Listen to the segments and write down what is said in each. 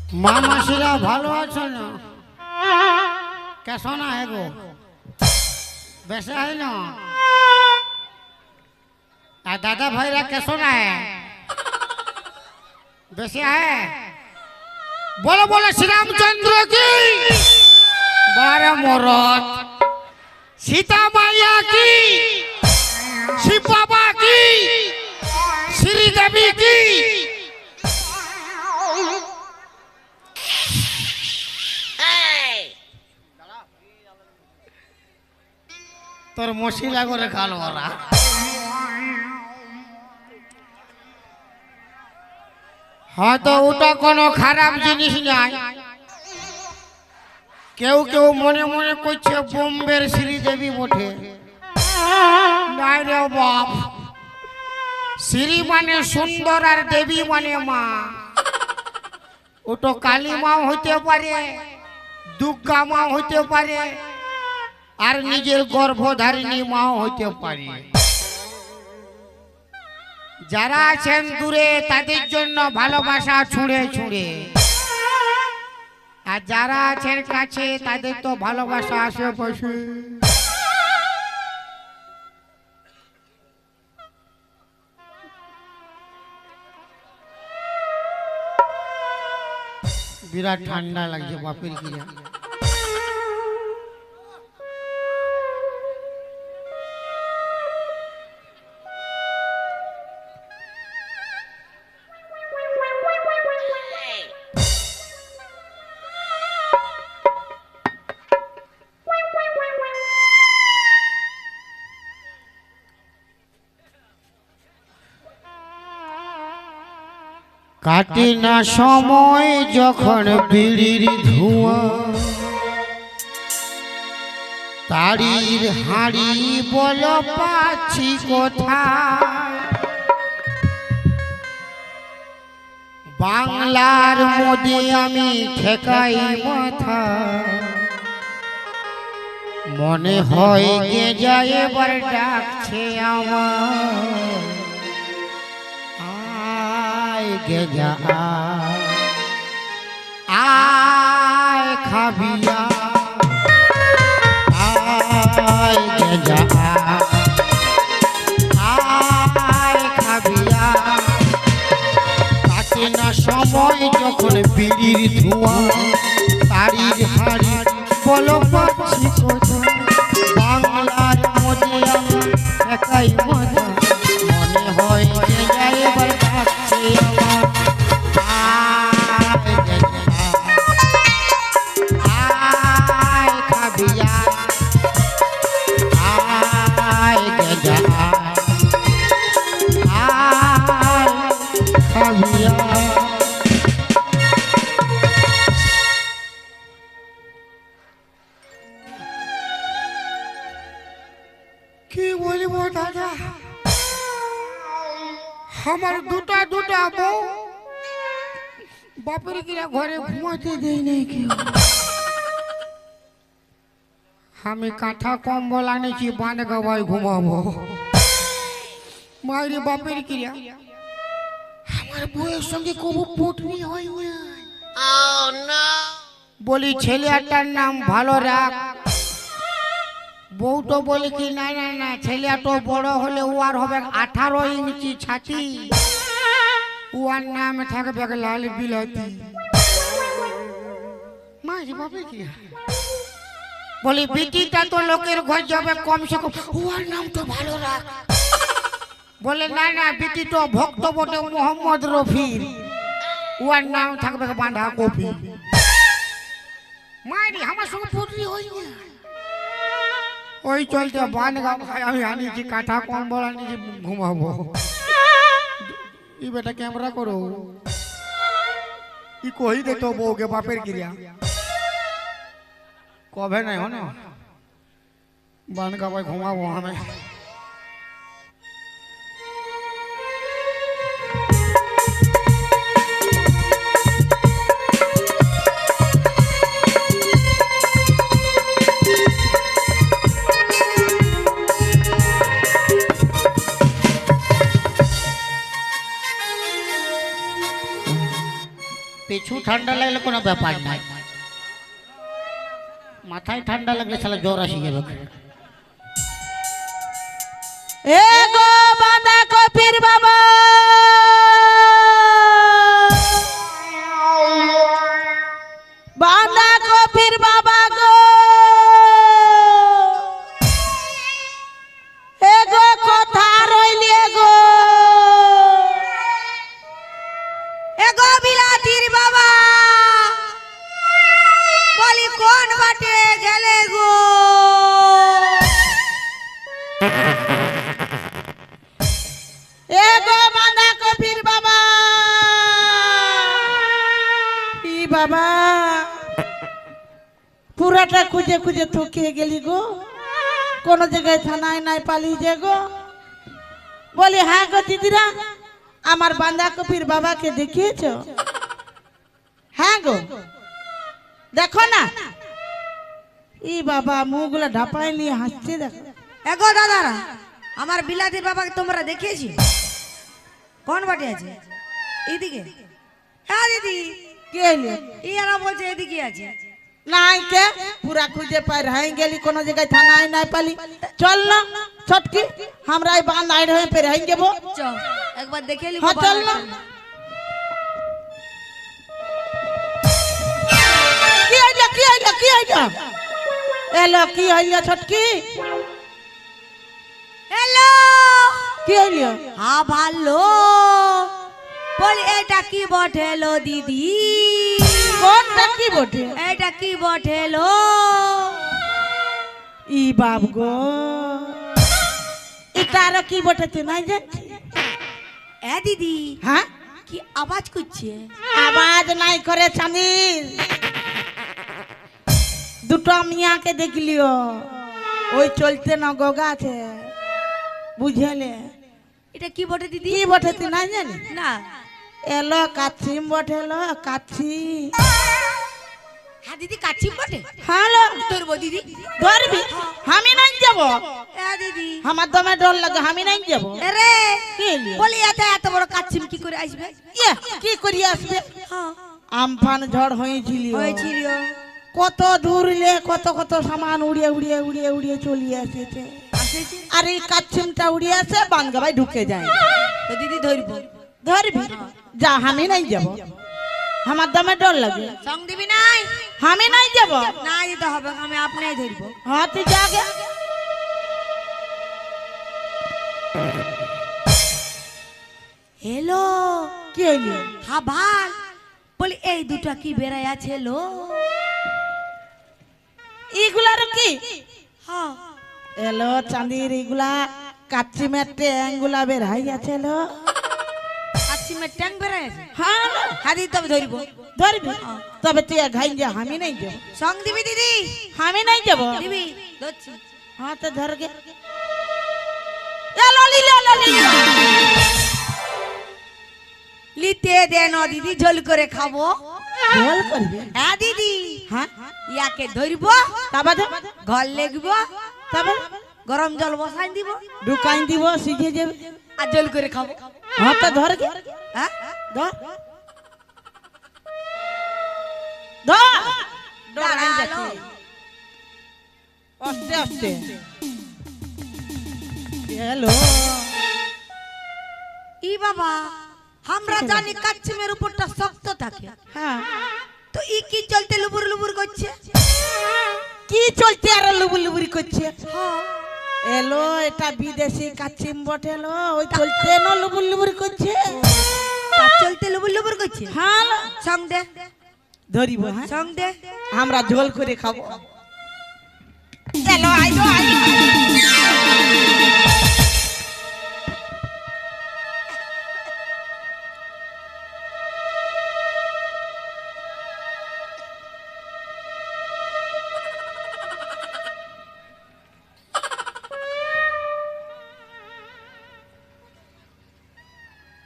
মা মাসিরা ভালো আছো না? कैसा ना है गो? वैसे है ना? दादा भाई रा कैसा ना है? वैसे है? बोलो बोलो श्री रामचंद्र की बारह मोरत सीता मैया की शिव बाबा की श्री देवी की তোর মশিলা করে খালো ওরা হয়তো ওটা কোনো খারাপ জিনিস নাই কেউ কেউ মনে মনে করছে বোম্বের শ্রীদেবী বটে নাই রে বাপ শ্রী মানে সুন্দর আর দেবী মানে মা ওটা কালী মাও হইতে পারে দুর্গা মাও হইতে পারে আর নিজের গর্ভধারিণী মাও হইতে পারে যারা আছেন দূরে তাদের জন্য ভালোবাসা ছুঁড়ে ছুঁড়ে আর যারা আছেন কাছে তাদের তো ভালোবাসা আশেপাশে বিরাট ঠান্ডা লাগছে বাপের কিনা কাটে না সময় যখন বিড়ির ধোঁয়া তারির হাড়ি বল পাচ্ছি কোথায় বাংলার মধ্যে আমি ঠেকাই মাথা মনে হয় গে যায় এবার ডাকছে আমার গেজা আয় খাবিয়া আয় গেজা আয় খাবিয়া কাটে না সময় যখন বিড়ির ধোঁয়া তারির হাড়ি বলো পাচ্ছি কোথায় বাংলার মধ্যে আমি একাই মজা মনে হয় গেজা এবার ডাকছে আমার কি বলবো দাদা আমার দুটা দুটা বউ বাপের কিরা ঘরে ঘুমাতে দেই নাই কেউ আমি কাঁথা কম্বল আনেছি বান গাওয়ায় ঘুমাবো মায়ের বাপের কিরা আমার বউয়ের সঙ্গে কবু পটনি হয় না বলি ছেলেটার নাম ভালো রাখ বউ তো বলে কি না না না ছেলেটা বড় হলে ও আর হবে 18 ইঞ্চি ছাতি ওর নাম থাকবে লাল বিলাতি মায়ের বাপের কি বলি বিটিটা তো লোকের ঘর যাবে কমসে কম ওর নাম তো ভালো রাখ বলে না না বিটি তো ভক্ত বটে মোহাম্মদ রফি ওর নাম থাকবে বাঁধা কপি মায়েরি আমার সঙ্গে পুত্রী হই না ওই চলতে বান গাও আমি আনিছি কাঁথা কম্বল আনিছি ঘুমাবো ই বেটা ক্যামেরা করো ই কই দে তো বউকে বাপের ক্রিয়া কবে নাই হন বান গাওয়ায় ঘুমাবো আমি কিছু ঠান্ডা লাগলে কোনো ব্যাপার নাই, মাথায় ঠান্ডা লাগলে শালা জ্বর আসি যাবে। এ গো বাঁধা কপির বাবা, বাঁধা কপির বাবা গো, এ গো কথা রইলি গো, এ গো বিলাতির বাবা, বলি কোন বাটে গেলে গো? এ গো বাঁধা কপির বাবা, ই বাবা পুরাটা খুঁজে খুঁজে থকিয়ে গেলি গো, কোন জায়গায় থানায় নাই পালিয়ে যে গো। বলি হ্যাঁ গো দিদিরা, আমার বাঁধাকপির বাবাকে দেখিয়েছ? হ্যাঁ গো দেখো না, ই বাবা মুখগুলো ঢাপায় নিয়ে হাসছে দেখো। এগো দাদারা, আমার বিলাতির বাবাকে তোমরা দেখিয়েছি? কোন বাটে আছে? এইদিকে? হ্যাঁ দিদি, কে এলি? ইয়ারা বলছে এদিকে আছে। নাই কে পুরা খুঁজে পাই রহাই গেলি, কোন জায়গায় থানায় নাই পালি। চল না ছটকি, আমরা এই বাঁধ আইড হয়ে পেরে হাই যাবো। চল একবার দেখে এলি। হ্যাঁ চল না। কি হইলো কি হইলো কি হইলো? এলো কি হইলো ছটকি? হ্যালো, কি হইলো? হ্যাঁ ভালো। বলি এটা কি বটেলো দিদি? কোনটা কি বটে? এটা কি বটেলো? ই বাপ গো, এটা আর কি বটেছে নাই জানছি। এ দিদি, হ্যাঁ কি আওয়াজ করছে? আওয়াজ নাই করে চাঁদির, দুটো মিয়াকে দেখলিও, ওই চলতে না গগা আছে বুঝলে। এটা কি বটে দিদি? কি বটে তুই নাই জানি? না। এলো কাছিম বটেলো কাছি। হ্যাঁ দিদি, কাচ্ছি বটে। হ্যালো ধরবো দিদি? ধরবি? আমি নাই যাব, এ দিদি, আমার দমে ডর লাগে, আমি নাই যাব। আরে কি হইলো? বলি এত এত বড় কাচ্ছিম কি করে আসবে? ইয়ে, কি করি আসবে? হ্যাঁ আমফান ঝড় হয়েছিল, হয়েছিল। কত দূরলে কত কত সামান উড়িয়ে উড়িয়ে উড়িয়ে উড়িয়ে চলিয়ে এসেছে, আসেছে আর এই কাচ্ছিমটা উড়িয়ে আসে বানগাবাই ঢুকে যায়। তো দিদি ধরবো? ধরবি? যা, আমি নাই যাব, আমার দমে ডর লাগে, সঙ্গ দিবি নাই? আমি নাই যাব। না দিতে হবে, আমি আপনাই ধরবো। হ্যাঁ তুই যাগে। হ্যালো, কি হইলি? হ্যাঁ ভাল। বলি এই দুটা কি বেড়াই আছে লো? এইগুলার কি? হ্যাঁ এলো চাঁদির এইগুলা কাচ্চিমের ট্যাংগুলা বের হাই আছে লো। কাচ্ছিমের ট্যাং বেড়াই আছে? হ্যাঁ হ্যাঁ দিদি, তবে ধরবো। ধরবি? তবে তুই ঘাই যা, আমি নাই যাব, সঙ্গ দিবি দিদি? আমি নাই যাব। দিবি? ধরছি। হ্যাঁ তো ধর গে। এলো লিলে এলো লিলে। লিতে দে না দিদি, ঝোল করে খাবো। ঝোল করবি? হ্যাঁ দিদি, হ্যাঁ ইয়াকে ধরবো, তাবাদে ঘর লেগবো, তবে গরম জল বসাই দিব, ঢুকাই দিব, সিজে যাবে। আর ঝোল করে খাবো। হ্যাঁ তো ধর গে, হ্যাঁ ধর ধর। ডরাই দাঁড়ালো। যাচ্ছে, আস্তে আস্তে। হ্যালো, ই বাবা, আমরা জানি কাচ্চিমের উপরটা শক্ত থাকে, হ্যাঁ তো ই কি চলতে লুবুর লুবুর করছে? কি চলছে আর লুবুর লুবুরি করছে? হ্যাঁ এলো এটা বিদেশি কাচ্চিম বটে এলো, ওই চলছে না লুবুর লুবুরি করছে। তার চলতে লুবুর লুবুর করছে। হ্যাঁ লো। সঙ্গ দে, ধরিব, হ্যাঁ সঙ্গ দে। আমরা ঝোল করে খাবো। এলো আইলো আইলো।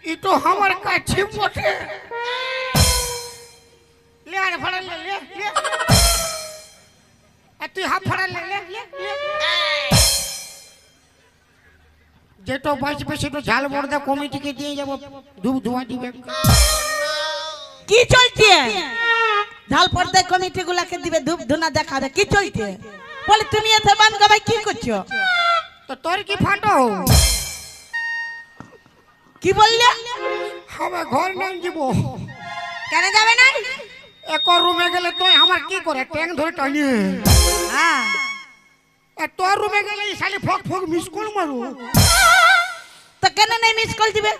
ये तो हमारे का छिपट है। ले आ फड़ा ले ले ले। तू हाथ फड़ा ले ले ले ले। যেটো বাঁচবে সেটা ঝাল বড়দা কমিটিকে দিয়ে যাব, ধূপ ধোয়া দিবে। কি চলছে? ঝাল পর্দায় কমিটি গুলাকে দিবে ধূপ ধুনা দেখাবে, কি চলছে? বলে তুমি এতে বান গাবাই কি করছো? তো তোর কি ফাটো? কি বললে? আমি ঘর নাই যাব। কেন যাবে না? এক রুমে গেলে তুই আমার কি করে ট্যাং ধরে টানিয়ে? হ্যাঁ, তোর রুমে গেলে শালি ফক ফক মিস কল মারু। তো কেন নাই মিস কল দিবে?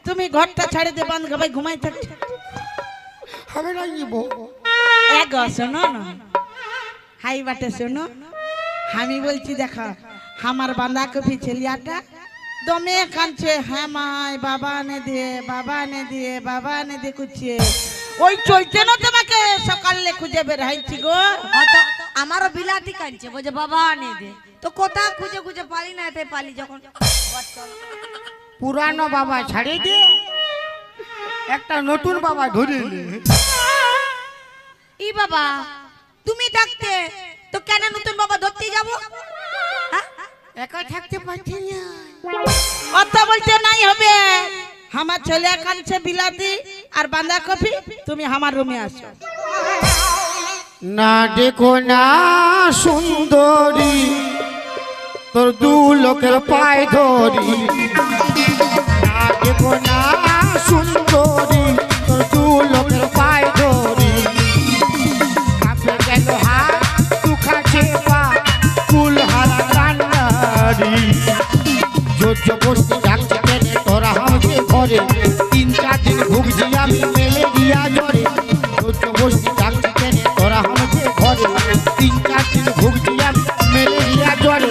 তুমি ঘরটা ছাড়ে দিয়ে বান গাবাই ঘুমাই থাকছো। আমি নাই যাব। এক শোনো না, হাই বাটে শোনো, আমি বলছি দেখো আমার বাঁধাকপি ছেলিয়াটা দমে কাঁদছে, হ্যাঁ মাই বাবা নে দিয়ে বাবা নে দিয়ে বাবা নে দিয়ে কুচ্ছে ওই চলছে না তোমাকে সকালে খুঁজে বের হাইছি গো। অত আমারও বিলাতি কাঁদছে, বলছে বাবা নে দে। তো কোথা খুঁজে খুঁজে পালি না, এতে পালি যখন পুরানো বাবা ছাড়িয়ে দিয়ে একটা নতুন বাবা ধরে নে। ই বাবা তুমি থাকতে তো কেন নতুন বাবা ধরতে যাবো? হ্যাঁ? একা থাকতে পারছি না। কথা বলতে নাই হবে, আমার ছেলে কাঁদছে বিলাতি আর বাঁধাকপি, তুমি আমার রুমে আসো। না দেখো না সুন্দরী তোর দু লোকের পায়ে ধরি। না দেখো না সুন্দরী তোর দু লোকের পায়ে ধরি। কাপে গেল হাত দুখাছে পা কুল হারা কান্নারি। জোর বসতে ডাকছে কেনে তোরা আমাকে ঘরে। 3-4 দিন ভুগছি আমি ম্যালেরিয়া জ্বরে। জোর বসতে ডাকছে কেনে তোরা আমাকে ঘরে। 3-4 দিন ভুগছি আমি ম্যালেরিয়া জ্বরে।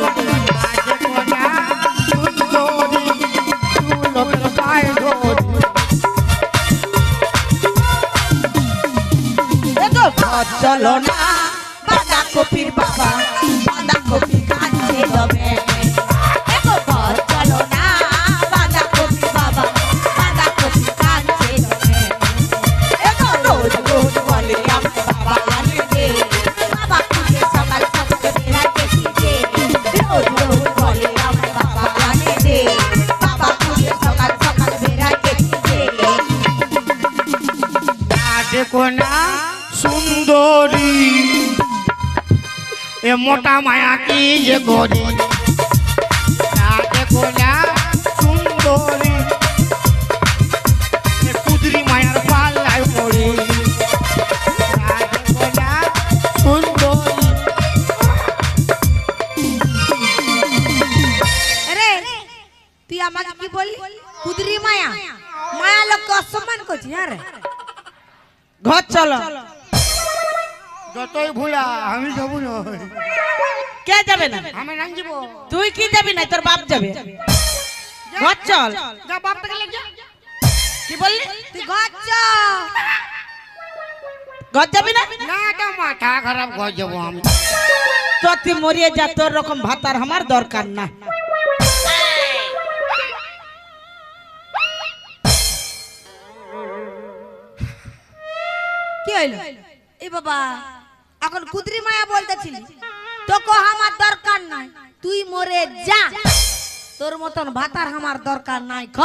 চলো না বাঁধাকপির বাবা, বাঁধাকপি কাঁদছে দমে। এগো ঘর চলো না বাঁধাকপির বাবা, বাঁধাকপি কাঁদছে দমে। এগো রোজ রোজ বলে আমাকে বাবা আনে দে, বাবা খুঁজে সকাল সকাল বেড়াতে শিখে। রোজ রোজ বলে আমাকে বাবা আনে দে, বাবা খুঁজে সকাল সকাল বেড়াতে শিখে। দেখো না সুন্দরী এ মোটা মায়া কি যে গরি। না দেখো না সুন্দরী এ কুদরি মায়ার পাল্লায় পড়ে। না দেখো না সুন্দরী। আরে তুই আমাকে কি বললি? কুদরি মায়া? মায়া লোককে অসম্মান করছিস? হ্যাঁ রে, ঘর চলো। যতই ভুলা আমি যাবো না। কে যাবে না? আমি নাই যাব। তুই কি যাবি না, তোর বাপ যাবে। ঘর চল। যা বাপ থেকে লেগে যা। কি বললি? তুই ঘর চ। ঘর যাবি না? না তো মাথা খারাপ ঘর যাবো আমি। তো তুই মরিয়ে যা, তোর রকম ভাতার আমার দরকার না। কি হইলো? এই বাবা এখন কুদরি মায়া বলতেছিলি, তোকে আমার দরকার নাই, তুই মরে যা। তোর মতন ভাতার আমার দরকার নাই। খ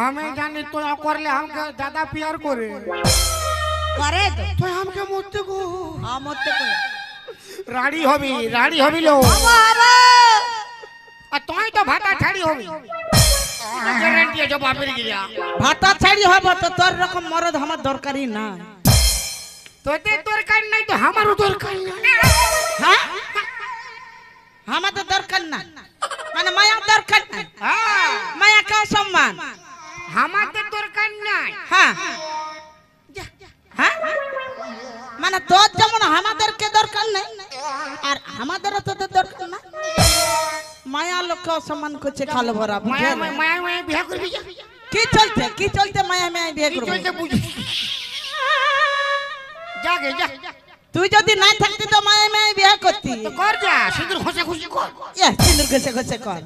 আমি জানি তো করলে আমাকে দাদা পিয়ার করে। করে তো তুই আমাকে মরতে গো। আমার তো করে রাড়ি হবি লো। বাবা বাবা আর তুই তো ভাতা ছাড়ি হবি। গ্যারান্টি আছে বাপের গিয়া। ভাতা ছাড়ি হব তো তোর রকম মরদ আমার দরকারই না। তোদের দরকার নাই তো আমারও দরকার নাই। হ্যাঁ, আমাদের দরকার না মানে মায়া দরকার নাই। হ্যাঁ মায়া কা সম্মান। আমাদের দরকার নাই। হ্যাঁ হ্যাঁ, মানে তোর যেমন আমাদেরকে দরকার নাই আর আমাদেরও তোদের দরকার না। মায়া লোককে অসম্মান করছে খালো ভরা। মায়া মায়া মায়া বিয়া করবি যা। কি চলতে মায়া মায়া বিয়ে কি করবো? চলতে বুঝ। যাগে যা। তুই যদি না থাকতি তো মায়া মায়া বিয়ে করতি। তো কর যা, সিঁদুর খসে খুশি কর। সিঁদুর ঘষে ঘষে কর।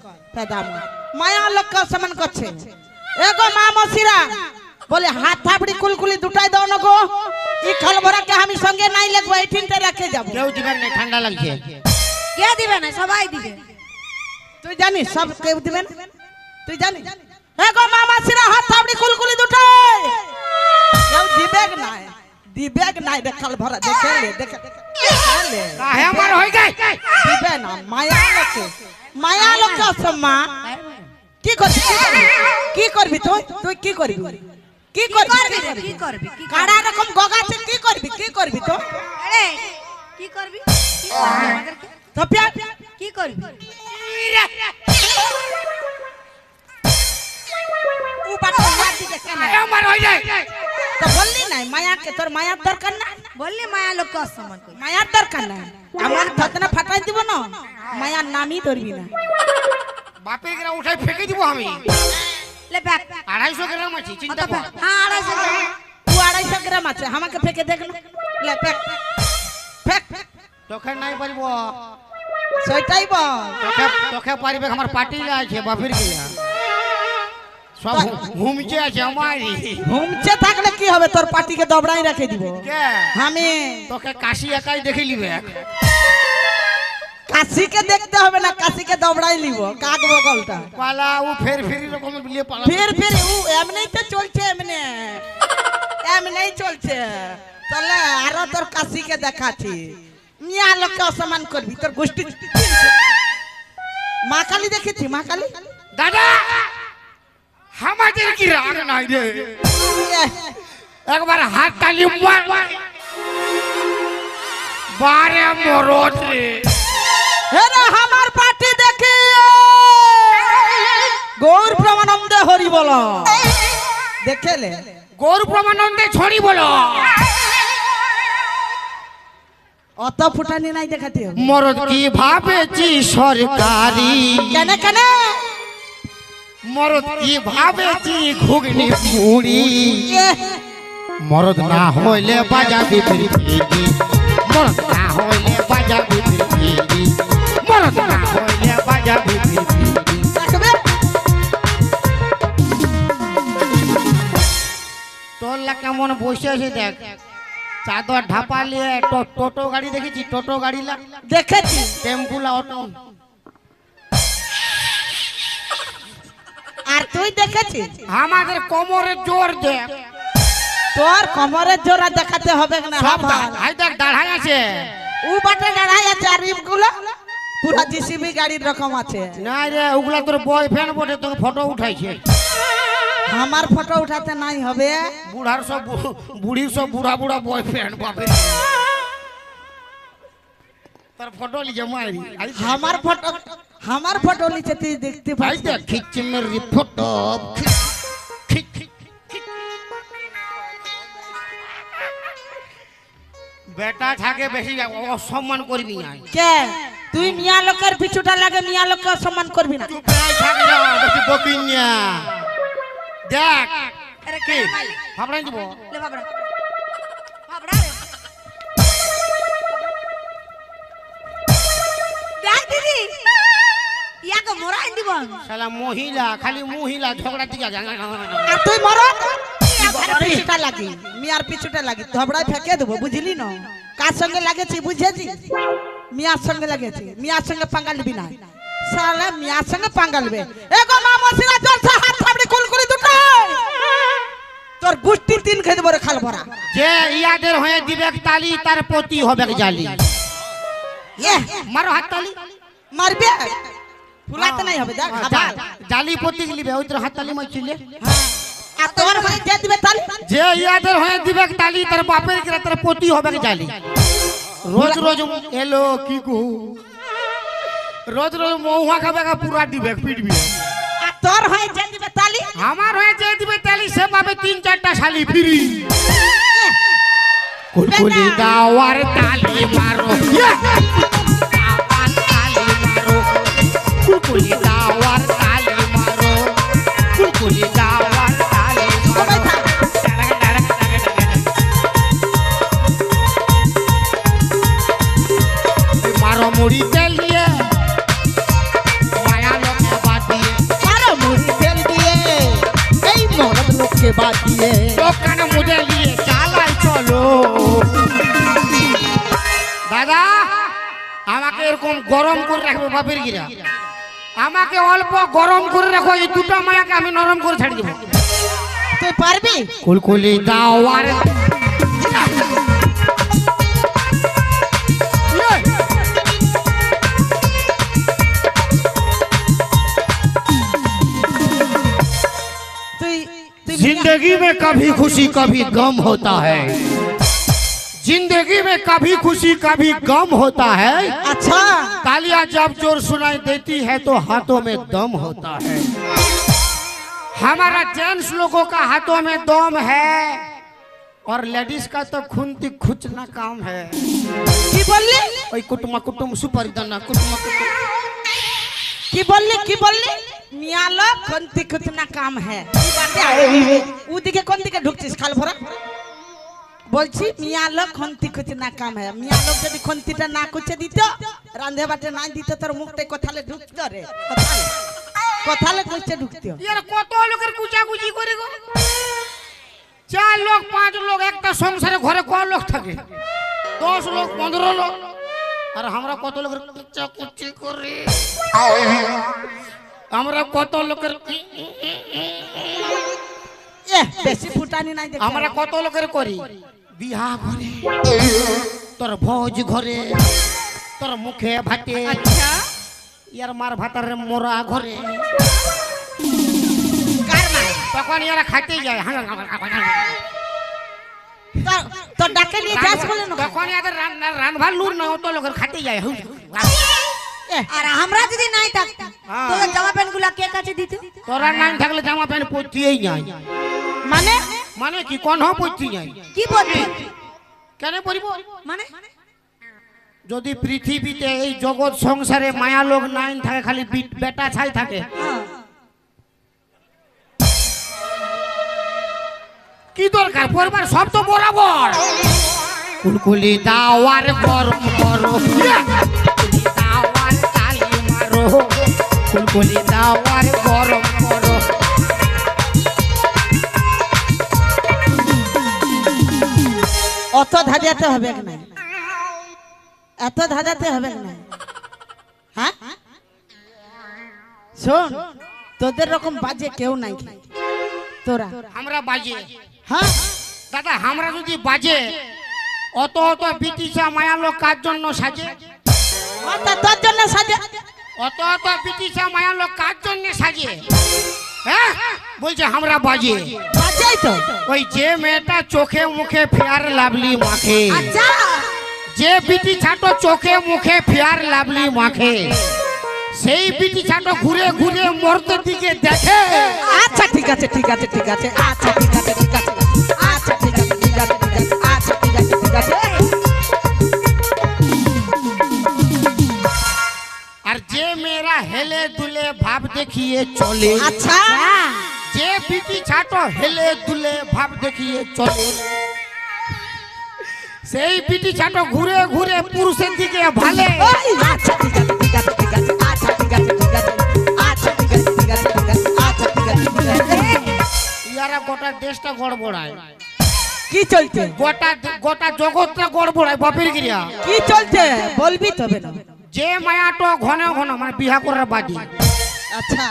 মায়া লোককে অসম্মান করছে। এগো মা মসিরা বলে হাত থাপড়ি কুলকুলি দুটাই দাও না গো। এই খলভরাকে আমি সঙ্গে নাই লাগবো, এই তিনটে রেখে যাবো। কেউ দিবেন না, ঠান্ডা লাগছে। কে দিবে না? সবাই দিবে। তুই জানিস সব কেউ দিবেন। তুই জানি হে গো মামাসিরা হাত থাবড়ি কুলকুলি দুটো কেউ দিবেগ নাই দেখাল ভরা দেখে লে কাহে আমার হই গাই দিবে না মায়া লোকে অসম্মা কি করবি তুই কি করবি কি করবি কাড়া রকম গগাছে কি করবি তো আরে কি করবি আমাদেরকে তো প্যা কি করবি ও বাটা মাটি দেখে না আমার হই যায় তো বললি নাই মায়াকে তোর মায়ার দরকার না বললি মায়া লোককে অসম্মান করবি মায়ার দরকার না আমার ধতনা ফাটাই দিব না মায়ার নামই ধরবি না বাপের গ্রাম উঠাই ফেকে দিব আমি লে ব্যাক 250 গ্রাম আছে চিন্তা কর হ্যাঁ 250 গ্রাম। ও 250 গ্রাম আছে আমাকে ফেকে দেখ না লে ফেক তোকে নাই পারবো সেটাই বল তোকে পারবে আমার পাটিলা আছে বাপের গিয়া সব ঘুমছে আছে আমারই ঘুমছে থাকলে কি হবে তোর পাটিকে দবড়াই রেখে দিব কে আমি তোকে কাশি একাই দেখে লিবে কাশিকে দেখতে হবে না কাশিকে দবড়াই লিব কাক বগলটা পালা ও ফের ফেরি রকম বিয়ে পালা ফির ও এমনিই তো চলছে এমনিই চলছে তাহলে আরো তোর কাশিকে দেখাচ্ছি মিয়া লোককে অসম্মান করবি তোর গোষ্ঠী মা কালী দেখেছি মা কালী দাদা আমাদের কি রাগ নাই রে একবার হাত তালি মার বারে মরদ রে হেরে আমার পার্টি দেখি গৌর প্রমানন্দে হরি বল দেখেলে গৌর প্রমানন্দে ছড়ি বলো অত ফুটানি নাই দেখাতে হবে মরদ কি ভাবেছি সরকারি কেন মরদ কি ভাবেছি ঘুগনি মুড়ি মরদ না হইলে বাজাবি ফিরি মরদ না হইলে বাজাবি ফিরি মরদ না হইলে বাজাবি ফিরি দেখবে তোলা কেমন বসে আছে দেখ চাদর ঢাপা নিয়ে টোটো গাড়ি দেখেছি টোটো গাড়ি লা দেখেছি টেম্পুলা অটো আর তুই দেখেছিস আমাদের কোমরে জোর দেখ তোর কোমরের জোড়া দেখাতে হবে না সব হাই দেখ দাঁড়াই আছে ও বাটে দাঁড়াই আছে আর ইপগুলো পুরা জিসিবি গাড়ির রকম আছে না রে ওগুলা তোর বয়ফ্রেন্ড বটে তোকে ফটো উঠাইছে আমার ফটো উঠাতে নাই হবে বুড়ার সব বুড়ির সব বুড়া বুড়া বয়ফ্রেন্ড বাপের তার ফটো লিজে মারি আমার ফটো নিচে তুই দেখতে ভাই পাচ্ছিস দেখ খিচ্ছে মেরি ফটো বেটা থাকে বেশি অসম্মান করবি না কে তুই মিয়া লোকের পিছুটা লাগে মিয়া লোককে সম্মান করবি না চুপ নাই থাক না বেশি বকিন না দেখ আরে কি কে ভাই ভাবড়াই দিব লে বাবড়া বাবড়া রে দেখ দিদি ইয়াকে মোরাই দিব শালা মহিলা খালি মহিলা ঝগড়া দিকে আর তুই মর পিছুটা লাগি মিয়ার পিছুটা লাগি ধবড়ায় ফেকে দেবো বুঝলি না কার সঙ্গে লাগেছি বুঝেছি মিয়ার সঙ্গে লাগেছি মিয়ার সঙ্গে পাঙ্গা লিবি না সালা মিয়ার সঙ্গে পাঙ্গা লিবে এগো মামসিরা জলসা হাত থাবড়ি কুলকুলি দুটো তোর গুষ্টি তিন খেয়ে দেবো রে খাল ভরা যে ইয়াদের হয়ে দিবে তালি তার প্রতি হবে জালি মারো হাত তালি মারবে ফুলাতে নাই হবে দেখ খাবার জালি প্রতি লিবে ওই তোর হাত তালি মারছিলে আর তোর হয়ে যে দিবে তালি যে ইয়াদের হয়ে দিবে তালি তার বাপের কিরা তার প্রতি হবে জালি রোজ রোজ এলো কি কহু রোজ রোজ মহুয়া খাবে পুরা দিবে পিটবি আর তোর হয়ে যে দিবে তালি আমার হয়ে যে দিবে তালি সে পাবে 3-4টা শালি ফ্রি কুলকুলি দাওয়ার তালি মারো দাওয়ার তালি মারো কুলকুলি দাওয়ার তালি মারো কুলকুলি দাওয়ার তালি মারো মারো মুড়ি তেলিয়ে মায়া লোকে বাদিয়ে মারো মুড়ি তেল দিয়ে এই মরদ লোককে বাদ দিয়ে দোকানে মুড়ে নিয়ে চালাই চলো দাদা আমাকে এরকম গরম করে রাখবে বাপের গিরা আমাকে অল্প গরম করে রাখো, এই দুটো মায়াকে আমি নরম করে ছেড়ে দেবো। তুই পারবি? কুলকুলি দাও আর जिंदगी में कभी खुशी कभी गम होता है, जिंदगी में कभी खुशी कभी गम होता है। अच्छा, तालियां जब जोर सुनाई देती है तो हाथों में दम होता है। हमारा जेंट्स लोगों का हाथों में दम है और लेडीज का तो खुनती खुचना काम है। কি বললি? ওই কুটুমা কুটুম সুপার দানা কুটুমা কুটুম কি বললি? কি বললি? মিয়া লোক খন্তি খুঁতনা কাম হ্যাঁ। ওদিকে কোন দিকে ঢুকছিস খাল ভরা? বলছি মিয়া লোক খন্তি খুঁতনা কাম হ্যাঁ। মিয়া লোক যদি খন্তিটা না কুচে দিত, রান্ধে বাটে না দিত, তোর মুখটাই কোথালে ঢুকতো রে? কোথালে কুচে ঢুকতো? यार কত লোকের কুচাকুচি করে গো, 4 লোক 5 লোক একটা সংসারে ঘরে কত লোক থাকে? 10 লোক 15 লোক। আর আমরা কত লোকের কুচাকুচি করে, আমরা কত লোকের বেশি ফুটানি নাই দেখ। আমরা কত লোকের করি বিয়া ঘরে, তোর ভোজ ঘরে, তোর মুখে ভাতে, আচ্ছা, ইয়ার মার ভাতারে মোরা ঘরে, কার মার? তখন ইয়ারা খাইতে যায়। তোর ডাকে নিয়ে যাস বলে না? তখন ইয়াদের রান্নার লুর না, অত লোকের খাইতে যায়। আর আমরা যদি নাই থাকতাম হ্যাঁ। তোদের জামা প্যান্ট গুলা কে কাছে দিত? তোরা নাই থাকলে জামা প্যান্ট পরতেই নাই। মানে মানে কি কোন পরতে যাই? কি বলবি? কেন পরিব? মানে যদি পৃথিবীতে এই জগৎ সংসারে মায়া লোক নাই থাকে, খালি বেটা ছাই থাকে, হ্যাঁ। কি দরকার পরিবার? সব তো বরাবর। কুলকুলি দাওয়ার গরম করো, কুলকুলি দাওয়ার তালি মারো, কুলকুলি দাওয়ার গরম করো। অত ধাজাতে হবে না, এত ধাজাতে হবে না। হ্যাঁ শোন, তোদের রকম বাজে কেউ নাই তোরা। আমরা বাজে? হ্যাঁ দাদা আমরা যদি বাজে, অত অত বিটিশা মায়া লোক কার জন্য সাজে? তোর জন্য সাজে। অত অত বিটিশা মায়া লোক কার জন্য সাজে? হ্যাঁ বলছে আমরা বাজে। বাজেই তো। ওই যে মেয়েটা চোখে মুখে ফেয়ার লাভলি মাখে, আচ্ছা, যে বিটি ছাটো চোখে মুখে ফেয়ার লাভলি মাখে, সেই বিটি ছাটো ঘুরে ঘুরে মর্তের দিকে দেখে। আচ্ছা ঠিক আছে, ঠিক আছে, ঠিক আছে, আচ্ছা ঠিক আছে, ঠিক আছে, আচ্ছা ঠিক আছে, ঠিক আছে, ঠিক আছে, আচ্ছা ঠিক আছে, ঠিক আছে। আর যে মেয়েরা হেলে দুলে ভাব দেখিয়ে চলে, আচ্ছা যে বিটি ছাটো হেলে দুলে ভাব দেখিয়ে চলে, সেই বিটি ছাটো ঘুরে ঘুরে পুরুষের দিকে ভালে। ওই, আচ্ছা ঠিক আছে, ঠিক আছে, ঠিক আছে, আচ্ছা ঠিক আছে, ঠিক আছে, আচ্ছা ঠিক আছে, ঠিক আছে, ঠিক আছে, আচ্ছা ঠিক আছে, ঠিক আছে। ইয়ারা গোটা দেশটা গড়বড়ায়, কি চলছে? গোটা গোটা জগৎটা গড়বড়ায় বাপের গিরিয়া। কি চলছে বলবি তবে না। যে মায়াটো ঘন ঘন মানে বিহা করার বাদী, আচ্ছা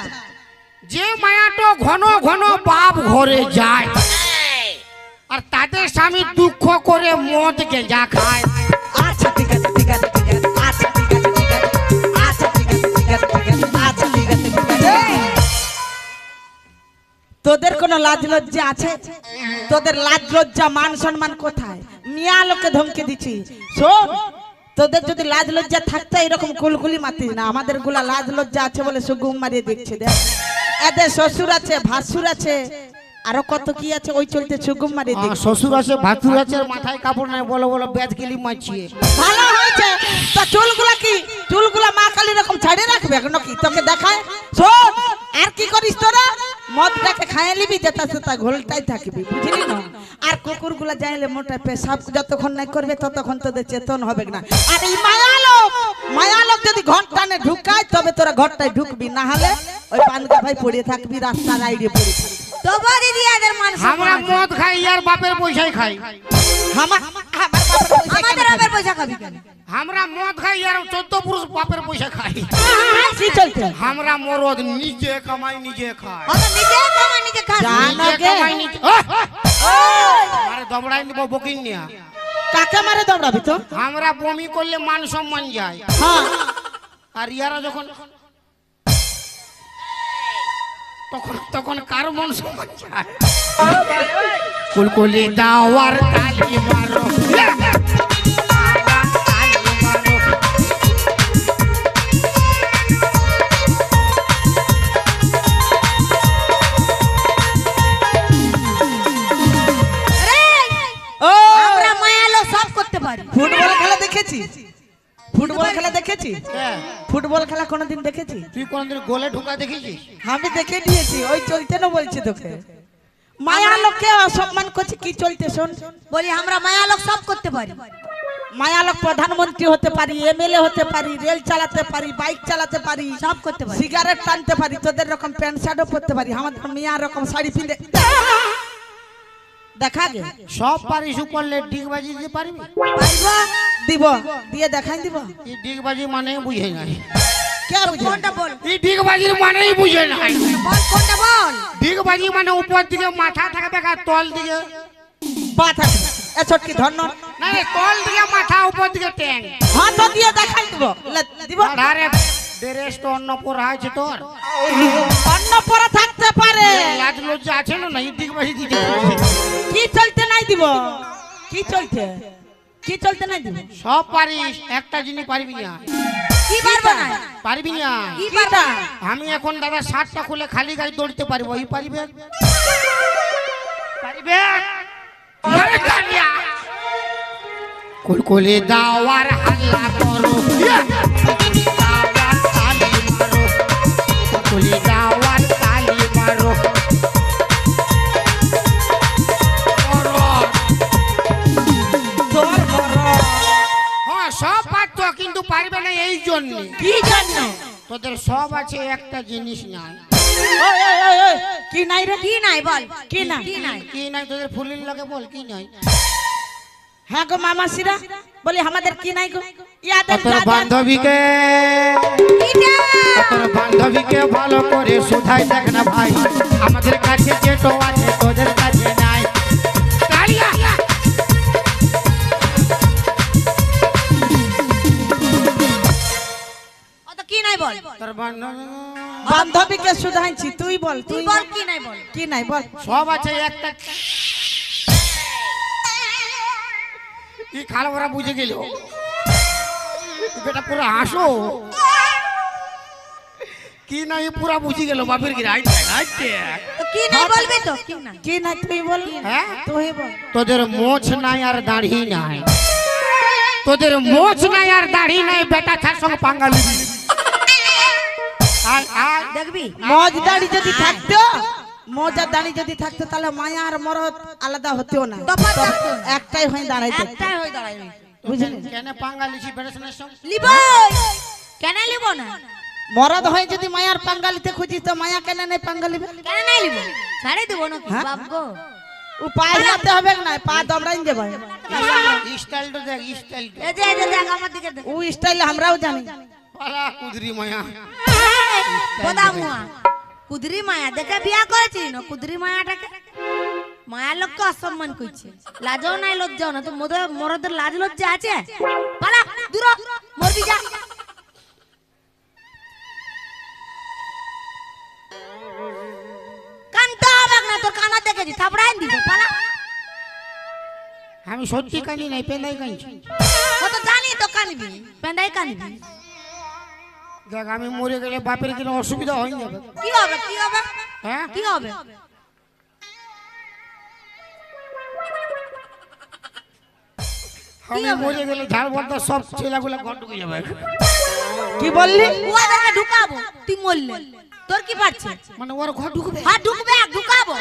যে মায়াটো ঘন ঘন বাপ ঘরে যায়, আর তাদের স্বামী দুঃখ করে মদ গেঁজা খায়। আচ্ছা ঠিক আছে, ঠিক আছে, ঠিক আছে, আচ্ছা ঠিক আছে, ঠিক আছে, আচ্ছা ঠিক আছে, ঠিক আছে, ঠিক আছে, আচ্ছা ঠিক আছে, ঠিক আছে। তোদের কোনো লাজ লজ্জা আছে? তোদের লাজ লজ্জা মান সম্মান কোথায়? মিয়া লোকে ধমকে দিচ্ছি। শোন, তোদের যদি লাজ লজ্জা থাকতো এরকম কুলকুলি মাতিস না। আমাদের গুলা লাজ লজ্জা আছে বলে সুগুম মারিয়ে দেখছে। দেখ এদের শ্বশুর আছে, ভাসুর আছে, আরো কত কি আছে, ওই চলতে সুগুম মারিয়ে দেখছে। শ্বশুর আছে, ভাতুর আছে, আর মাথায় কাপড় নাই, বলো বলো ব্যাজ গেলি মাছিয়ে। ভালো হয়েছে তো। চুলগুলা কি, চুলগুলা মা কালী রকম ছাড়ে রাখবে নাকি? তোকে দেখায়। শোন, আর কি করিস তোরা? মদটাকে খাইয়ে নিবি, যেটা সেটা ঘোলটাই থাকবি, বুঝলি না? আর কুকুরগুলা যাইলে মোটা পেশাব যতক্ষণ নাই করবে ততক্ষণ তোদের চেতন হবে না। আর এই মায়ালোক যদি ঘরটানে ঢুকায় তবে তোরা ঘরটায় ঢুকবি, না হলে ওই পানকা ভাই পড়ে থাকবি, রাস্তার আইডে পড়ে থাকবি। তবু দিদি এদের মান আমরা মদ খাই, ইয়ার বাপের পয়সায় খাই। আমাদের বাপের পয়সা খাবি কেন? আমরা মদ খাই আর 14 পুরুষ বাপের পয়সা খাই। কি চলছে? আমরা মরদ নিজে কামাই নিজে খাই। ও তো নিজে কামাই নিজে খাস। নিজে কামাই নিজে আরে দবড়াই নিব বকিং নিয়া। কাকে মারে দৌড়াবি তো? আমরা বমি করলে মান সম্মান যায়। হ্যাঁ আর ইয়ারা যখন তখন তখন কার মন সম্মান যায়? কুলকুলি দাওয়ার তালি মারো, তালি মারো। ও আমরা মায়া লোক সব করতে পারি। ফুটবল খেলা দেখেছিস? ফুটবল খেলা দেখেছিস? হ্যাঁ, ফুটবল খেলা কোনোদিন দেখেছিস? তুই কোনদিন গোলে ঢুকা দেখেছিস? আমি দেখে দিয়েছি, ওই চলতে না বলছি তোকে। মায়া লোককে অসম্মান করছে, কি চলতে শোন। বলি আমরা মায়া লোক সব করতে পারি। মায়া লোক প্রধানমন্ত্রী হতে পারি, এমএলএ হতে পারি, রেল চালাতে পারি, বাইক চালাতে পারি, সব করতে পারি। সিগারেট টানতে পারি, তোদের রকম প্যান্ট শার্টও পরতে পারি, আমাদের মিয়ার রকম শাড়ি পিঁধে দেখা গে সব পারিস, উপরলে ডিগবাজি দিতে পারবি? পারবো। দিব, দিয়ে দেখাই দিব। এই ডিগবাজি মানে বুঝে নাই। কে বুঝে? কোনটা বল? এই ডিগবাজির মানেই বুঝে নাই। বল কোনটা বল? ডিগবাজি মানে উপর দিকে মাথা থাকবে আর তল দিকে পা থাকবে। এ ছটকি ধন্য না রে, তল দিকে মাথা উপর দিকে ট্যাং। হ্যাঁ তো দিয়ে দেখাই দিব। দিব আরে ড্রেস তো অন্য পরা আছে তোর, অন্য পরে থাকতে পারে। লাজ লজ্জা আছে না? এই ডিগবাজি দিতে কি চলতে নাই দিব? কি চলতে? কি চলতে নাই দিব? সব পারিস, একটা জিনিস পারবি না। কি পারবো না? পারবি না? কি পারবো? আমি এখন দাদা শার্টটা খুলে খালি গায়ে দৌড়তে পারবো, এই পারিবে? পারিবে? আরে কালিয়া! কুলকুলি দাওয়ার হাল্লা করো, দাওয়ার তালি মারো, কুলকুলি দাওয়ার তালি মারো। তোর বড় হ্যাঁ, সব পারতো কিন্তু পারবে না এই জন্য। কি জানো? তোদের সব আছে, একটা জিনিস নাই। ওই ওই ওই ওই কি নাই রে? কি নাই বল? কি নাই? কি নাই? কি নাই তোদের? ফুলির লাগে বল, কি নাই? হ্যাঁ গো মামাসিরা, বলি আমাদের কি নাই গো? ইয়াদের তোর বান্ধবীকে, তোর বান্ধবীকে ভালো করে শুধাই দেখ না ভাই, আমাদের কাছে যেটো আছে তোদের কাছে নাই। তালিয়া! ও তো কি নাই বল? তোর বান্ধবীকে শুধাইছি, তুই বল, তুই তুই বল কি নাই বল? কি নাই বল? সব আছে, একটা কি খালো ওরা বুঝে গেল। বেটা পুরো হাসো, কি নাই পুরা বুঝে গেল বাপের কি রাইট রাইট। তো কি নাই বলবি তো? কি নাই? কি নাই তুই বল। হ্যাঁ, তুই বল। তোদের মোছ নাই আর দাড়ি নাই, তোদের মোছ নাই আর দাড়ি নাই, বেটা ছার সঙ্গে পাঙ্গা লিবি। আয় আয় দেখবি? মজ দাড়ি যদি থাকতো, মজা দাড়ি যদি থাকতো, তাহলে মায়া আর মরদ আলাদা হতেও না, তফাৎ থাকতো না। একটাই হয়ে দাঁড়াইতো। একটাই হই দাঁড়াই। বুঝলি? কেন পাঙ্গা লিছি বেড়াশোনার সঙ্গে? লিব কেন লিব না? মরদ হয়ে যদি মায়ার পাঙ্গালিতে খুঁজিস তো মায়া কেন নেই পাঙ্গালিবে? কেন নাই লিব? ছাড়ে দেব না হ্যাঁ? বাপ গো। ও পায়ে হাতে হবে না, পা দবড়াইন দেবে। স্টাইলটা দেখ, স্টাইলটা এই যে দেখ আমার দিকে দেখ। ও স্টাইল আমরাও জানি। পালা কুদরি মায়া। বোদা মুয়া কুদরি মায়া দেখে বিয়া করেছি না? কুদরি মায়াটাকে মায়া লোককে অসম্মান করছে, লাজও নাই লজ্জাও না। তো মরদের লাজ লজ্জা আছে? পালা দূর হ, মরবি যা। কানটা হবে না তোর, কানা দেখেছি থাপড়াই দিব। পালা। আমি সত্যি কানি নাই, পেন্দাই কানছি। ও তো জানি তো কানবি, পেন্দাই কানবি। দেখ আমি মরে গেলে বাপের কিনা অসুবিধা হয়ে যাবে। কি হবে? কি হবে? হ্যাঁ, কি হবে? আমি মরে গেলে ঝাড় বলতে সব ছেলেগুলা ঘর ঢুকে যাবে। কি বললি? ওদেরকে ঢুকাবো, তুই মরলে তোর কি পারছে? মানে ওর ঘর ঢুকবে? হ্যাঁ ঢুকবে, ঢুকাবো।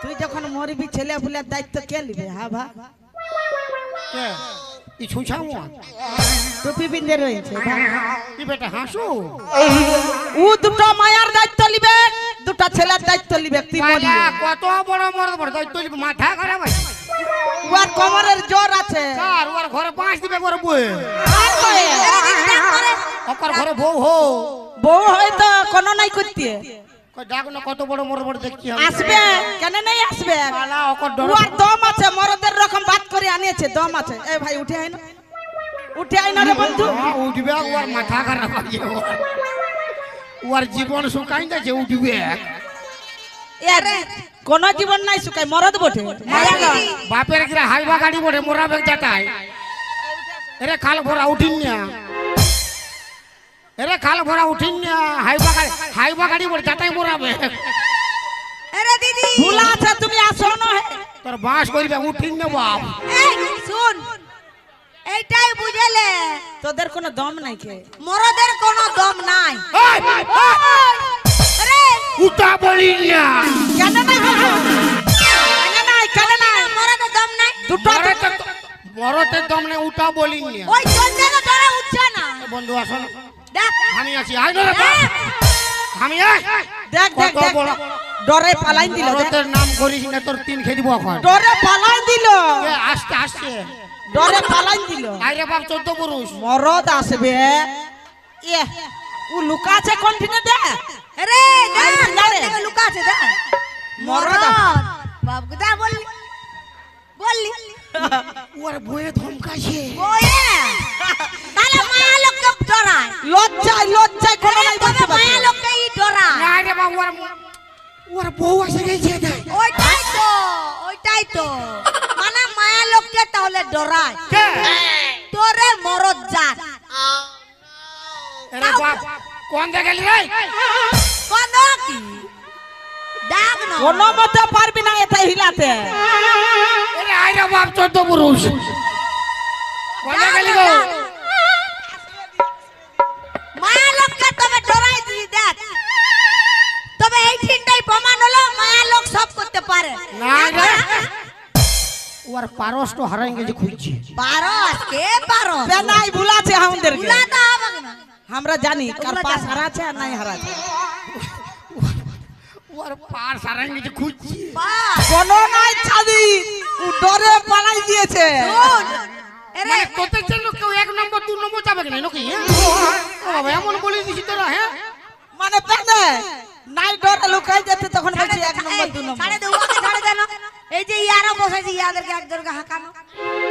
তুই যখন মরবি ছেলে ফুলের দায়িত্ব কে নিবে? হ্যাঁ ভা কে ই ছুঁছামো? টুপি পিন্ধে রয়েছে। ই বেটা হাসো। ও দুটো মায়ার দায়িত্ব নিবে, দুটো দুটা ছেলের দায়িত্ব নিবে তুই বলি বাবা, কত বড় মরদ বড় তুই মাথা খারাপ আছে ওর কোমরের জোর আছে কার ওর ঘরে পাঁচ দিবে করে বই আর কয়ে? ওর ঘরে বউ হো বউ হয়তো কোনো নাই করতে কই ডাক না কত বড় মরদ বড় দেখছি আমি আসবে কেন নাই আসবে শালা ওর ডর ওর দম আছে মরদের রকম বাত করে আনিয়েছে দম আছে এ ভাই উঠে আয় না উঠে আয় না রে বন্ধু উঠবে ওর মাথা খারাপ আছে ওর জীবন শুকাই যাচ্ছে উঠবে এর কোন জীবন নাই শুকাই মরদ বটে মায়া লয়। বাপের গিরা হাইবা গাড়ি বটে মোরা বেগ যাতাই এরে খাল ভরা উঠিন না এরে খাল ভরা উঠিন না হাইবা গাড়ি বটে যাতাই মোরা বেগ আরে দিদি ভুলা আছে তুমি আসো না হে তোর বাস করিবে উঠিন না বাপ এই শুন এইটাই বুঝেলে তোদের কোনো দম নাই খে মরদের কোনো দম নাই এই, এই, আরে উঠা বলি না কেন নাই কেন নাই মরদের দম নাই দুটো মরতের দম নেই উঠা বলি না ওই চলছে না ধরে উঠছে না বন্ধু আসো না দেখ আমি আছি আই না রে বাপ। আমি আই দেখ দেখ কত দেখ বড় ডরে পালাই দিল দেখ মরতের নাম করিস না তোর তিন খেয়ে দিব এখন ডরে পালাই দিল এ, আসতে আসছে ডরে পালাই দিল আইরে বাপ 14 পুরুষ মরদ আসবে এ ও লুকা আছে কোনটিনে দে আরে দেখ জানে। দেখ লুকা আছে দেখ মরদ বাবু দা বললি বললি ওর বয়ে ধমকাছে ওয়ে তাহলে মায়া লোককে ডরায় লজ্জায় কোনো নাই তবে বলতে মায়া পারছে লোককে ই ডরায় না রে বাপ ওর বউ এসে গেছে দেখ ওইটাই তো মানে মায়া লোককে তাহলে ডরায় কে তোরে মরদ জাত আরে বাপ কোন জায়গায় গেলি রে কোন কি ডাক না কোনো মতে পারবি না এতে হিলাতে আরে আইরে বাপ 14 পুরুষ কোন জায়গায় গেলি গো মায়া লোককে তবে ডরাই দিই দেখ তবে এই তিনটাই প্রমাণ হলো মায়া লোক সব করতে পারে না রে ওর পারস তো হারাই গেছে খুঁজছে পারস কে পারস বে নাই ভুলাছে আমাদেরকে ভুলা তো হবে না আমরা জানি কার ওগুলা পাস জানি। হারাছে আর নাই হারাছে ওর পার হারাই গেছে খুঁজছে পাস কোনো নাই ছাদি ও ডরে পালাই দিয়েছে শুন এরে মানে তোদের জন্য কেউ 1 নম্বর 2 নম্বর যাবে না নাকি হ্যাঁ ও বাবা এমন বলে দিছি তোরা হ্যাঁ মানে পেনে নাই ডরে লুকাই যেতে তখন বলছি এক নম্বর দু নম্বর ছাড়ে দে ওকে ছাড়ে দে না এই যে ইয়ারা বসেছে ইয়াদেরকে একজনকে হাঁকানো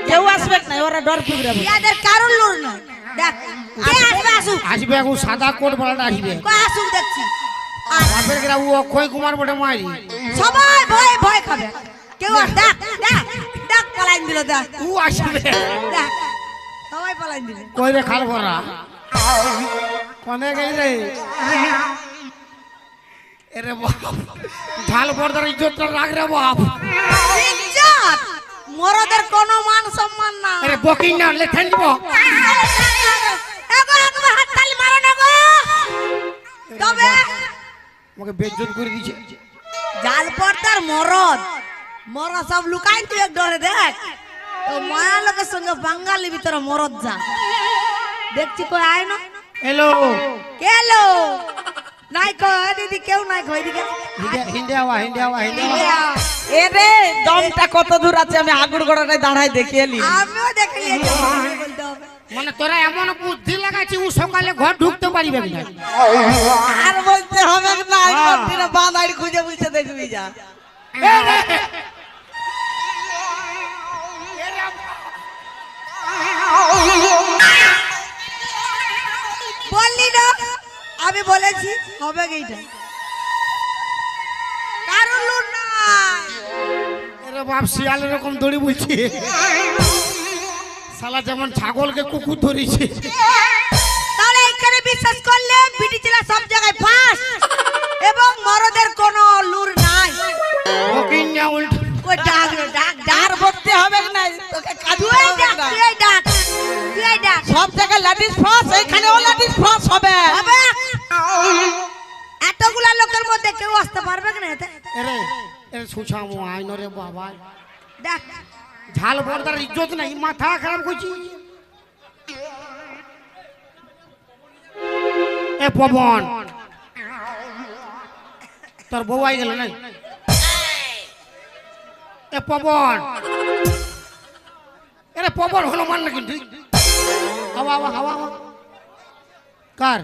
কেউ আসবে না ওরা ডর ফুগরাবে ইয়াদের কারণ লুর না দেখ কে আসবে আসুক আসবে এখন সাদা কোট বলাটা আসবে কই আসুক দেখছি আর বাপের গিরা ও অক্ষয় কুমার বটে মারি সবাই ভয় ভয় খাবে কেউ আর দেখ দেখ দেখ পালাইন দিল দেখ ও আসবে দেখ সবাই পালাইন দিল কই রে খাল ভরা কোনে গেলি রে এরে বাপ ঢাল পর্দার ইজ্জতটা রাখ রে বাপ ইজ্জত মরদের কোনো মান সম্মান না আরে বকিং না লেখেন দিব এগো এগো হাত তালি মারো না গো তবে আমাকে বেজ্জত করে দিছে জাল পর্দার মরদ মরা সব লুকাই তুই এক ডরে দেখ তো মায়া লোকের সঙ্গে বাঙালি ভিতরে মরদ যা দেখছি কই আয় না হ্যালো কেলো নাই কো দিদি কেউ নাই কই দিকে হিন্দে আওয়া এ রে দমটা কত দূর আছে আমি আগুর গড়াটায় দাঁড়াই দেখে এলি আমিও দেখে নিয়েছি বলতে হবে মানে তোরা এমন বুদ্ধি লাগাচ্ছি ও সকালে ঘর ঢুকতে পারিবে না আর বলতে হবে না দিনে বাঁধাই খুঁজে বুঝে দেখবি যা বললি না আমি বলেছি হবে এইটা কারণ লুর না এরে বাপ শিয়াল এরকম দড়ি বলছি শালা যেমন ছাগলকে কুকুর ধরেছে তাহলে এখানে বিশ্বাস করলে বিটি জেলা সব জায়গায় ফাঁস এবং মরদের কোনো লুর নাই বকিং না উল্টো কই ডাক রে, ডাক ডাক আর বলতে হবে না তোকে কাজ তুই হবে ডাক না তুই ডাক তুই ডাক সব জায়গায় লেডিস ফার্স্ট এখানেও লেডিস ফার্স্ট হবে হবে এতগুলা লোকের মধ্যে কেউ আসতে পারবে না এতে এরে এরে সুছামো আইন রে বাবা ডাক ঝাল পর্দার ইজ্জত নাই মাথা খারাপ করছি এ পবন তোর বউ আই গেল না এ পবন এরে পবন হনুমান না কিন্তু হাওয়া হাওয়া হাওয়া হাওয়া কার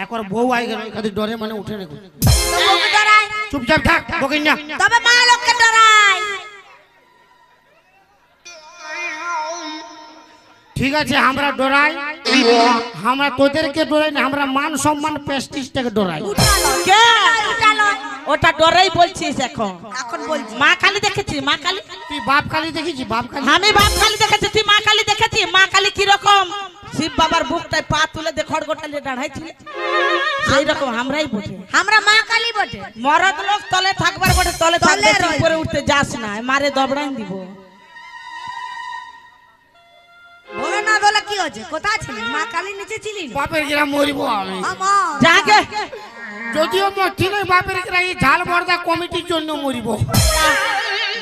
একবার বউ আই গেল খালি ডরে মানে উঠে রেখো তো বউকে ডরাই চুপচাপ থাক বকিন না তবে মা লোককে ডরাই ঠিক আছে আমরা ডরাই আমরা তোদেরকে ডরাই না আমরা মান সম্মান প্রেস্টিজটাকে ডরাই উঠালো কে? উঠালো ওটা ডরেই বলছিস এখন। এখন বলছি মা কালী দেখেছি, মা কালী। তুই বাপ কালী দেখেছি বাপ কালী আমি বাপ কালী দেখেছি, তুই মা কালী দেখেছি। মা কালী কি রকম? শিব বাবার বুকটায় পা তুলে দে খড়গোটালে দাঁড়াইছিল সেই রকম আমরাই বটে। আমরা মা কালী বটে মরদ লোক তলে থাকবার বটে, তলে থাকলে তলে রই। উপরে উঠতে যাস না, মারে দবড়াই দিব। বলে না বলে কি হচ্ছে? কোথায় ছিলি? মা কালী নিচে ছিলি না? বাপের গিরা মরিব আমি আমা যাকে যদিও মরছি না বাপের গিরা এই ঝাল বর্দা কমিটির জন্য মরিব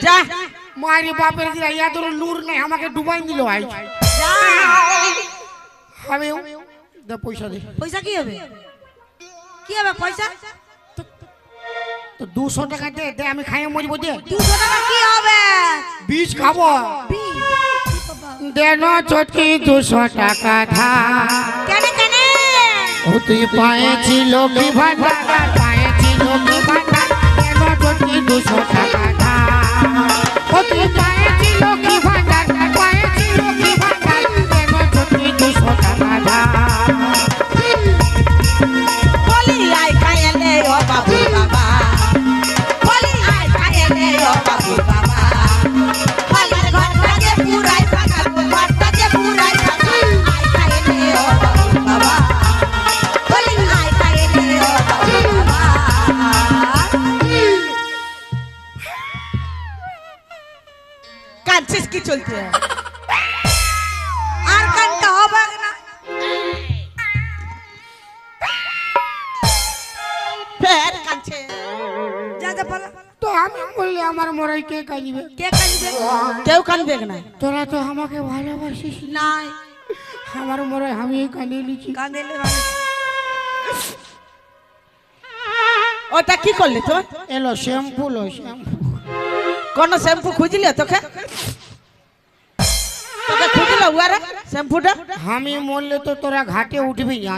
যা মারি বাপের গিরা ইয়াদের লুর নাই আমাকে ডুবাই দিল ভাই যা আমি দে পয়সা দে পয়সা কি হবে? কি হবে পয়সা? তো 200 টাকা দে দে আমি খাইয়ে মরিব দে 200 টাকা কি হবে? বীজ খাবো দেন চটকি 200 টাকা ধার কেন কেন? ও তুই পায়েছিল কি ভান্ডার পায়েছিল কি ভান্ডার দেন চটকি 200 টাকা ধার ও তুই পায়েছিল কি ভান্ডার পায়েছিল কি ভান্ডার দেন চটকি 200 টাকা ধার বলি আই খাইলে ও বাবু বাবা, বলি আই খাইলে ও বাবু বাবা, আমার ঘরটাকে পুরাই ফাঁকা, ঘরটাকে পুরাই ফাঁকা, আই খাইলে ও বাবু বাবা, বলি আই খাইলে ও বাবু বাবা। কাঁদছিস কি চলছে? আর কানটা হবে না? ফের কাঁদছে। যা যা বলো তো আমি বললে আমার মরাই কে কাঁদিবে কে কানবে? কেউ কাঁদবে না। তোরা তো আমাকে ভালোবাসিস নাই আমার মরাই আমি কাঁদিয়ে নিচ্ছি কাঁদেলে ভালো। ওটা কি করলি তো? এলো শ্যাম্পু লো শ্যাম্পু কোন শ্যাম্পু খুঁজলি তোকে? তোকে খুঁজলো উয়ারা শ্যাম্পুটা? আমি মরলে তো তোরা ঘাটে উঠবি না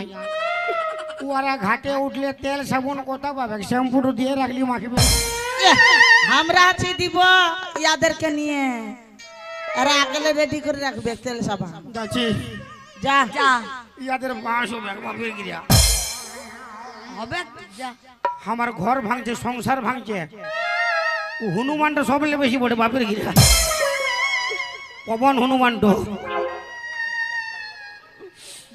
ওরা ঘাটে উঠলে তেল সাবুন কোথা পাবে শ্যাম্পুটা দিয়ে রাখলি মাখবে আমরা আছি দিব ইয়াদেরকে নিয়ে, আরে আগলে রেডি করে রাখবে তেল সাবান। যাচ্ছি যা যা ইয়াদের বাঁশ হবে বাপের গিরা হবে যা আমার ঘর ভাঙছে সংসার ভাঙছে ও হনুমানটা সবলে বেশি বটে বাপের গিরা পবন হনুমানটো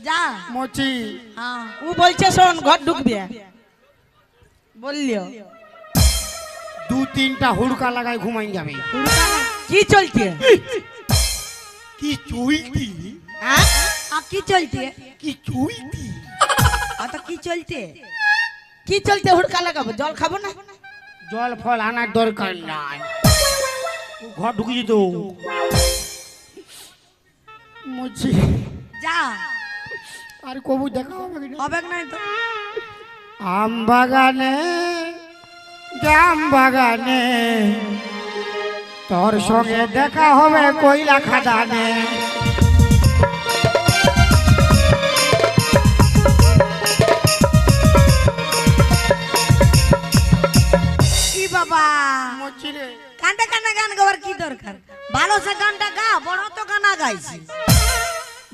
যা মচি হ্যাঁ ও বলছে শোন ঘর ঢুকবে বললিও। 2-3টা হুড়কা লাগাই ঘুমাই যাবে কি চলছে? কি চুইতি হ্যাঁ আর কি চলছে? কি চুইতি তো কি চলছে? কি চলছে? হুড়কা লাগাবো, জল খাবো না? জল ফল আনার দরকার নাই ও ঘর ঢুকে যেত মচি যা আর কবু দেখা হবে না হবে নাই তো আম বাগানে জাম বাগানে তোর সঙ্গে দেখা হবে কয়লা খাদানে কি বাবা মচিরে কান্টা কান্না গান গাওয়ার কি দরকার? ভালো সে গানটা গা, বড় তো গানা গাইছি,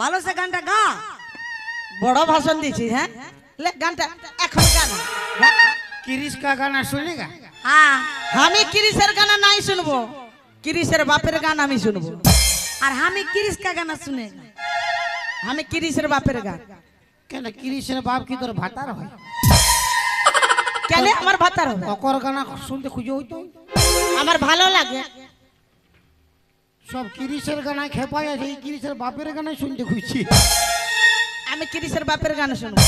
ভালো সে গানটা গা। বড় ভাষণ দিছি। হ্যাঁ লে গানটা এখন গান। কিরিশ কা গানা শুনেগা হ্যাঁ আমি কিরিশের গানা নাই শুনবো, কিরিশের বাপের গান আমি শুনবো। আর আমি কিরিশ কা গানা শুনে আমি কিরিশের বাপের গান। কেন কিরিশের বাপ কি তোর ভাতার হয় কেন আমার ভাতার হবে? অকর গানা শুনতে খুঁজে হইতো আমার ভালো লাগে। সব কিরিশের গানা খেপাই আছে এই কিরিশের বাপের গানা শুনতে খুঁজছি আমি কিরিশের বাপের গান শুনবো।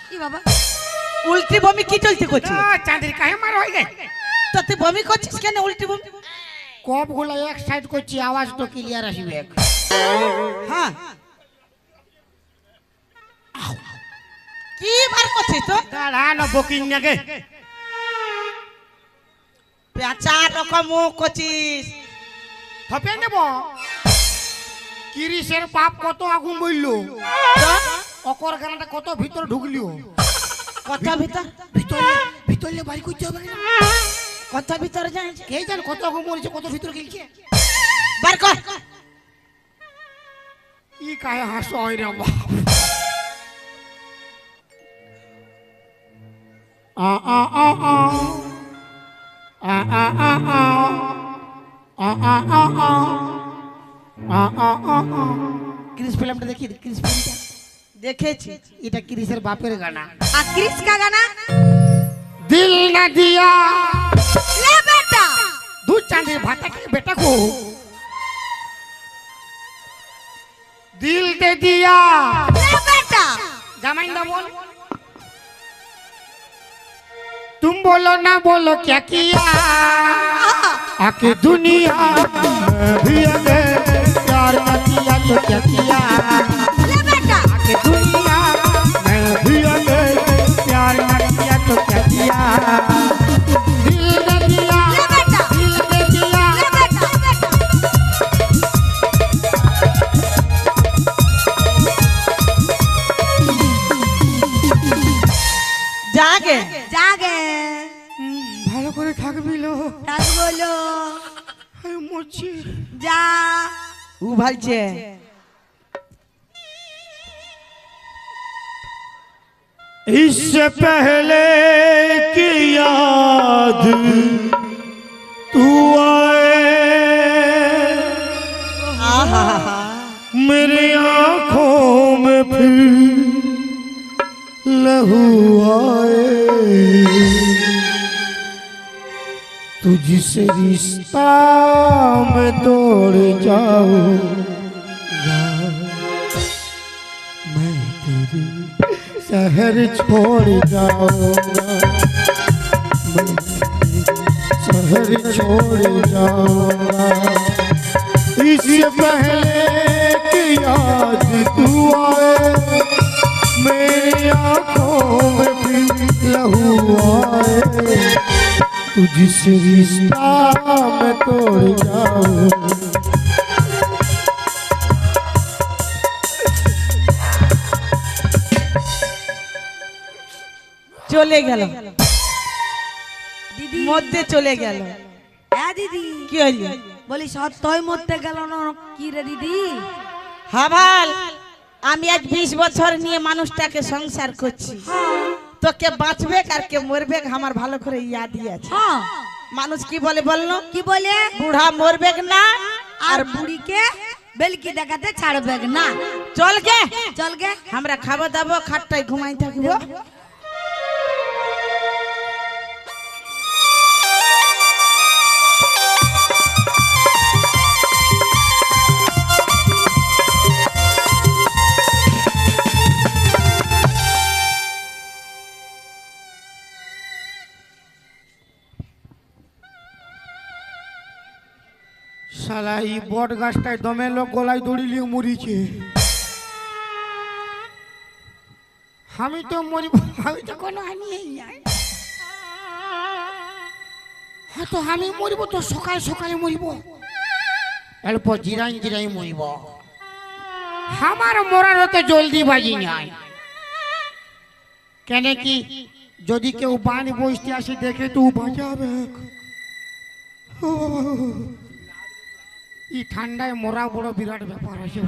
কি বাবা উল্টি বমি কি চলতে করছিস? চাঁদের কাহে মার হয়ে গে তো তুই বমি করছিস কেন? উল্টি বমি কপ গুলো এক সাইড করছি আওয়াজ তো ক্লিয়ার আসবে হ্যাঁ কি বার করছিস তো দাঁড়া না বকিং নাগে পেঁচা রকম মুখ করছিস থপে নেব কিরিসের পাপ কত আগুন বললো তো অকর গানাটা কত ভিতর ঢুকলিও কথা ভিতর ভিতরলে বাড়ি করতে হবে না কথা ভিতরে জানিস কে জান কত আগুন মরেছে কত ভিতর গেলছে বার কর ই কায় হাসো হয় রে বাপ আ আ আ আ আ আ আ আ আ আ আ আ আ আ ক্রিস ফিল্মটা দেখি ক্রিস ফিল্মটা দেখেছি এটা ক্রিসের বাপের গানা আর क्रिस का गाना दिल न दिया ले बेटा दूध चांदी भाता के बेटा को दिल दे दिया ले बेटा जमाइंदा बोल तुम बोलो ना बोलो क्या किया आके दुनिया में भी अगर प्यार न किया तो क्या किया ले बेटा आके दुनिया में भी अगर प्यार न किया तो क्या किया दिल दे दिया ले बेटा दिल दे दिया ले बेटा জাগে जागे ভালো করে থাকবি লো डाक बोलो আমি মরছি जा ও ভালছে इससे पहले की याद तू आए আহা मेरी आंखों में फिर लहू आए तुझसे रिश्ता में तोड़ जाऊंगा मैं तेरी शहर छोड़ जाऊंगा मैं तेरी शहर छोड़ जाऊंगा इससे पहले कि याद तू आए मेरी आंखों में भी लहू आए तुझसे रिश्ता मैं तोड़ जाऊंगा চলে গেল दीदी মধ্যে চলে গেল হ্যাঁ দিদি কি হইল বলি সত্যই মরতে গেল না কি রে দিদি হাভাল আমি আজ 20 বছর নিয়ে মানুষটাকে সংসার করছি তোকে বাঁচবে আর কে মরবে আমার ভালো করে ইয়াদই আছে হ্যাঁ মানুষ কি বলে বললো কি বলে বুড়া মরবে না আর বুড়িকে বেলকি দেখাতে ছাড়বে না চল গে চল গে আমরা খাবো দাবো খাটটায় ঘুমাই থাকবো শালা এই বট গাছটায় দমে লোক গলায় দড়ি নিয়ে মরিছে আমি তো মরিব আমি তো কোনো হানিয়েই নাই হ্যাঁ তো আমি মরিব তো সকাল সকালে মরিব অল্প জিরাই জিরাই মরিব আমার মরার তো জলদি বাজি নাই কেন কি যদি কেউ বান বসতে আসে দেখে তো বাঁচাবে এই ঠান্ডায় মরা বড় বিরাট ব্যাপার আছে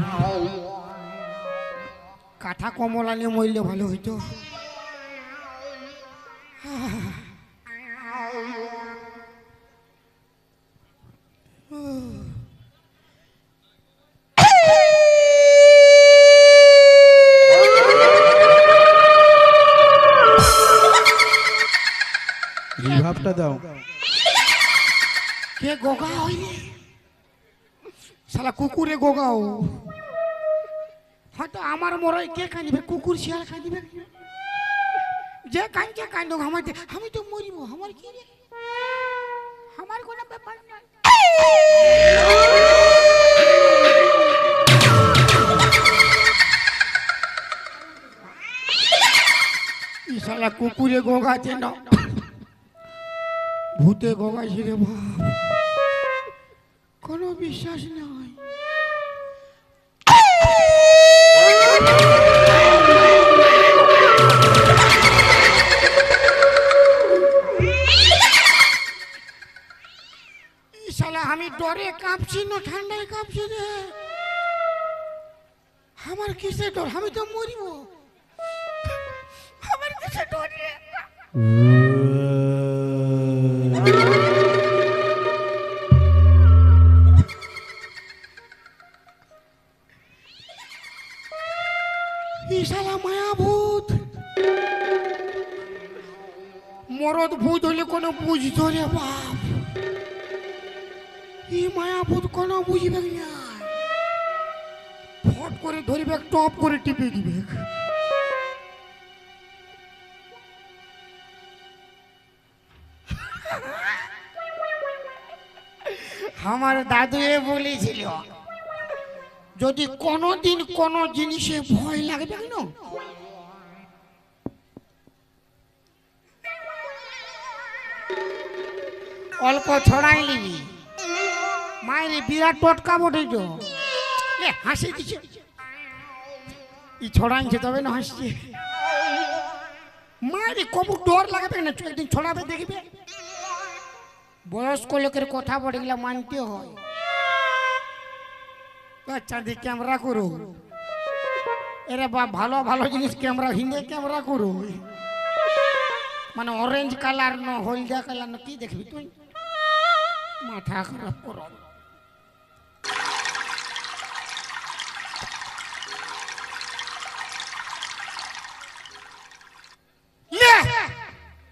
কাঁথা কমলা নিয়ে মরলে ভালো হইতো ভাবটা দাও কে গোগা হইলে শালা কুকুরে গোগাও হয়তো আমার মরাই কে কাঁদিবে কুকুর শিয়াল কাঁদিবে যে কাঁদছে কান্দুক আমাকে আমি তো মরিব আমার কি রে আমার কোনো ব্যাপার না শালা কুকুরে গোগাছে না ভূতে গোগাছে রে বাপ, কোনো বিশ্বাস নাই। শালা আমি ডরে কাঁপছি না ঠান্ডায় কাঁপছি রে, আমার কিসে ডর, আমি তো মরিব, আমার কিসে ডর রে। ই শালা মায়া ভূত, মরদ ভূত হলে কোনো বুঝতো রে বাপ, ই মায়া ভূত কোনো বুঝবে না, ফট করে ধরিবে টপ করে টিপে দিবে। আমার দাদু এ বলেছিল যদি কোনোদিন কোনো জিনিসে ভয় লাগবে না, অল্প ছড়াই নিবি, মায়ের বিরাট টটকা বটে তো হাসি দিচ্ছে, ই ছড়াইছে তবে না হাসছে, মায়ের কবু ডর লাগাবে না, একদিন ছড়াবে দেখবে। বয়স্ক লোকের কথা বলে গেলে মানতে হয়। আচ্ছা দিয়ে ক্যামেরা করো, এরে বা ভালো ভালো জিনিস ক্যামেরা হিন্দে ক্যামেরা করো, মানে অরেঞ্জ কালার না হলদা কালার না কি দেখবি তুই, মাথা খারাপ করো।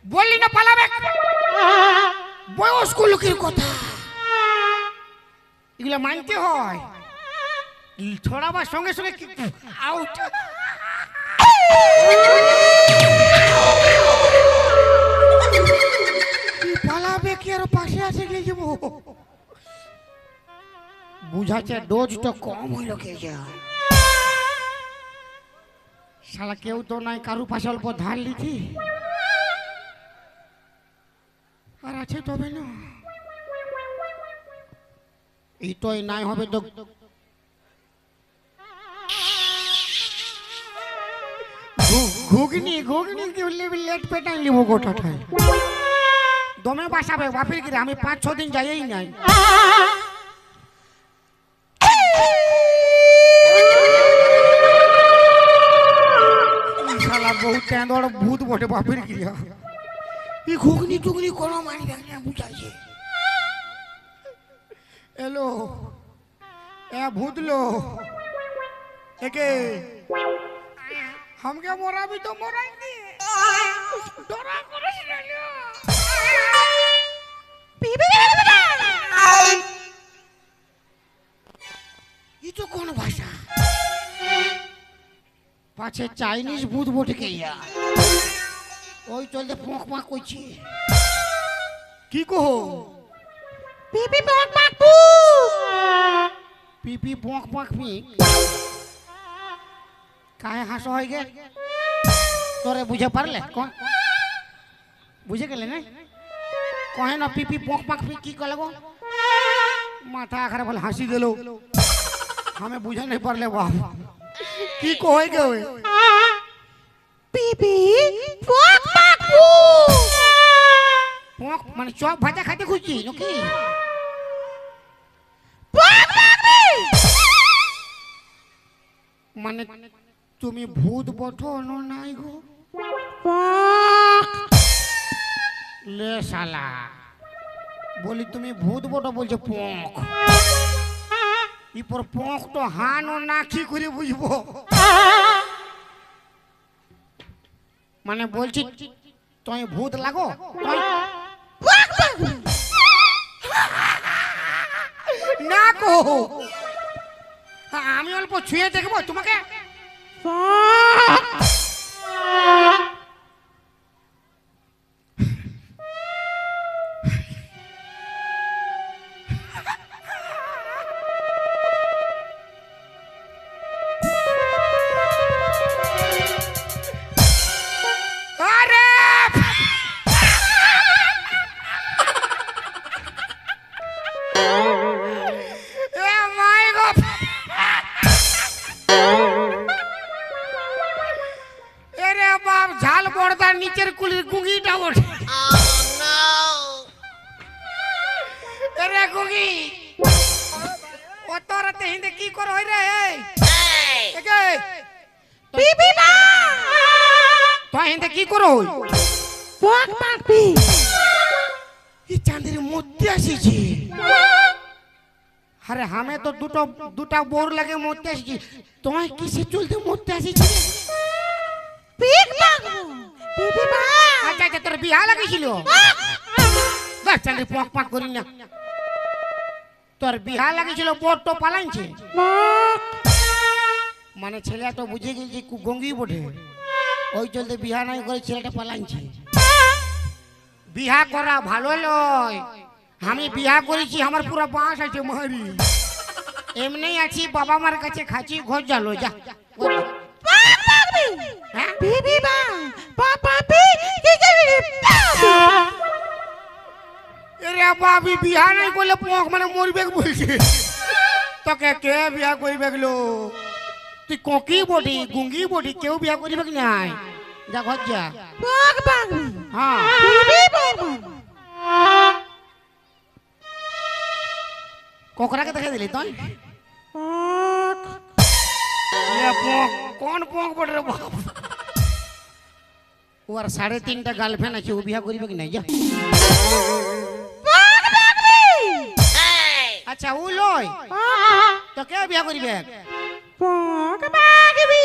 বললি না পালাবে, বয়স্ক লোকের কথা এগুলো মানতে হয়, ছড়াবার সঙ্গে সঙ্গে আউট। পালাবে কি আর পাশে আছে গিয়ে যাবো, বুঝাচ্ছে ডোজটা কম হইল কে যায়, শালা কেউ তো নাই, কারু পাশে অল্প ধার লিখি আর আছে তবে না, এইটাই নাই হবে তো ঘুগনি ঘুগনি লেট পেটাই নিব গোটাটাই, দমে বাসাবে বাপের গিরে, আমি 5-6 দিন যাইই নাই। শালা বহু তেঁদড় ভূত বটে বাপের গিরে, এই ঘুগনি টুগনি কোনো মানি না বুঝাইছে। এলো এ ভূতলো একে हमके मोरा भी तो मोराएंगे, डरा करिस ना लो ये तो कौन भाषा, पाछे चाइनीज भूत बोटे के या ওই চলতে পোঁক পাক কইছে, কি কহো পিপি পোঁক পাক পু, পিপি পোঁক পাক পি কাহে হাসো হয়ে গে, তোরে বুঝে পারলে কোন বুঝে গেলে না, কহে না পিপি পোঁক পাক পি কি কলে গো, মাথা খারাপ হলে হাসি দিল, আমি বুঝে नहीं পারলে বাপ কি কহে গে ওই পিপি পোঁক পাক পু, পোঁক মানে চপ ভাজা খাইতে খুঁজছি নাকি, পোঁক পাক পি মানে তুমি ভূত বঠো না নাই গো, লে শালা বলি তুমি ভূত বটো বলছো পোঁক, ইপর পোঁক তো হান ও না কি করে বুঝবো, মানে বলছি তুমি ভূত লাগো, না গো আমি অল্প ছুঁয়ে দেখবো তোমাকে, আরে পিপি মা তো হিন্দে কি করো পক পাক পি এই চাঁদের মধ্যে আসিছি আরে আমি তো দুটা বোর লাগে মধ্যে আসিছি তোমায় কিসে চলতে মধ্যে আসিছি পিক পাক পিপি মা আচ্ছা আচ্ছা তোর বিহা লাগিয়েছিল দেখ চাঁদের পক পাক করি না তোর বিহা লাগিয়েছিল বোর তো পালাইছে মানে ছেলে তো বুঝে গেছে গঙ্গি বটে ওই চলতে বিহা নাই করে ছেলেটা পালাইছে বিহা করা ভালো লয় আমি বিহা করেছি আমার পুরো বাঁশ আছে মারি এমনি আছি বাবা মার কাছে খাচ্ছি ঘর জালো যা হ্যাঁ পিপি মা পাপা পি কি কি এরে বাবি বিহা নাই করলে পক মানে মরবে বলছে তোকে কে বিয়া করবে গেলো তুই ককি বডি গুঙ্গি বডি কেউ বিয়া করিবে কি নাই যা ঘর যা পক পাক হ্যাঁ পিপি পাক কোকরাকে দেখে দিলি তুই পক এ পক কোন পক বড় রে বাপ ওর 3.5টা গার্লফ্রেন্ড আছে ও বিয়া করিবে কি নাই যা পক পাক আচ্ছা ও লয় তো কে বিয়া করিবে পক পাক বি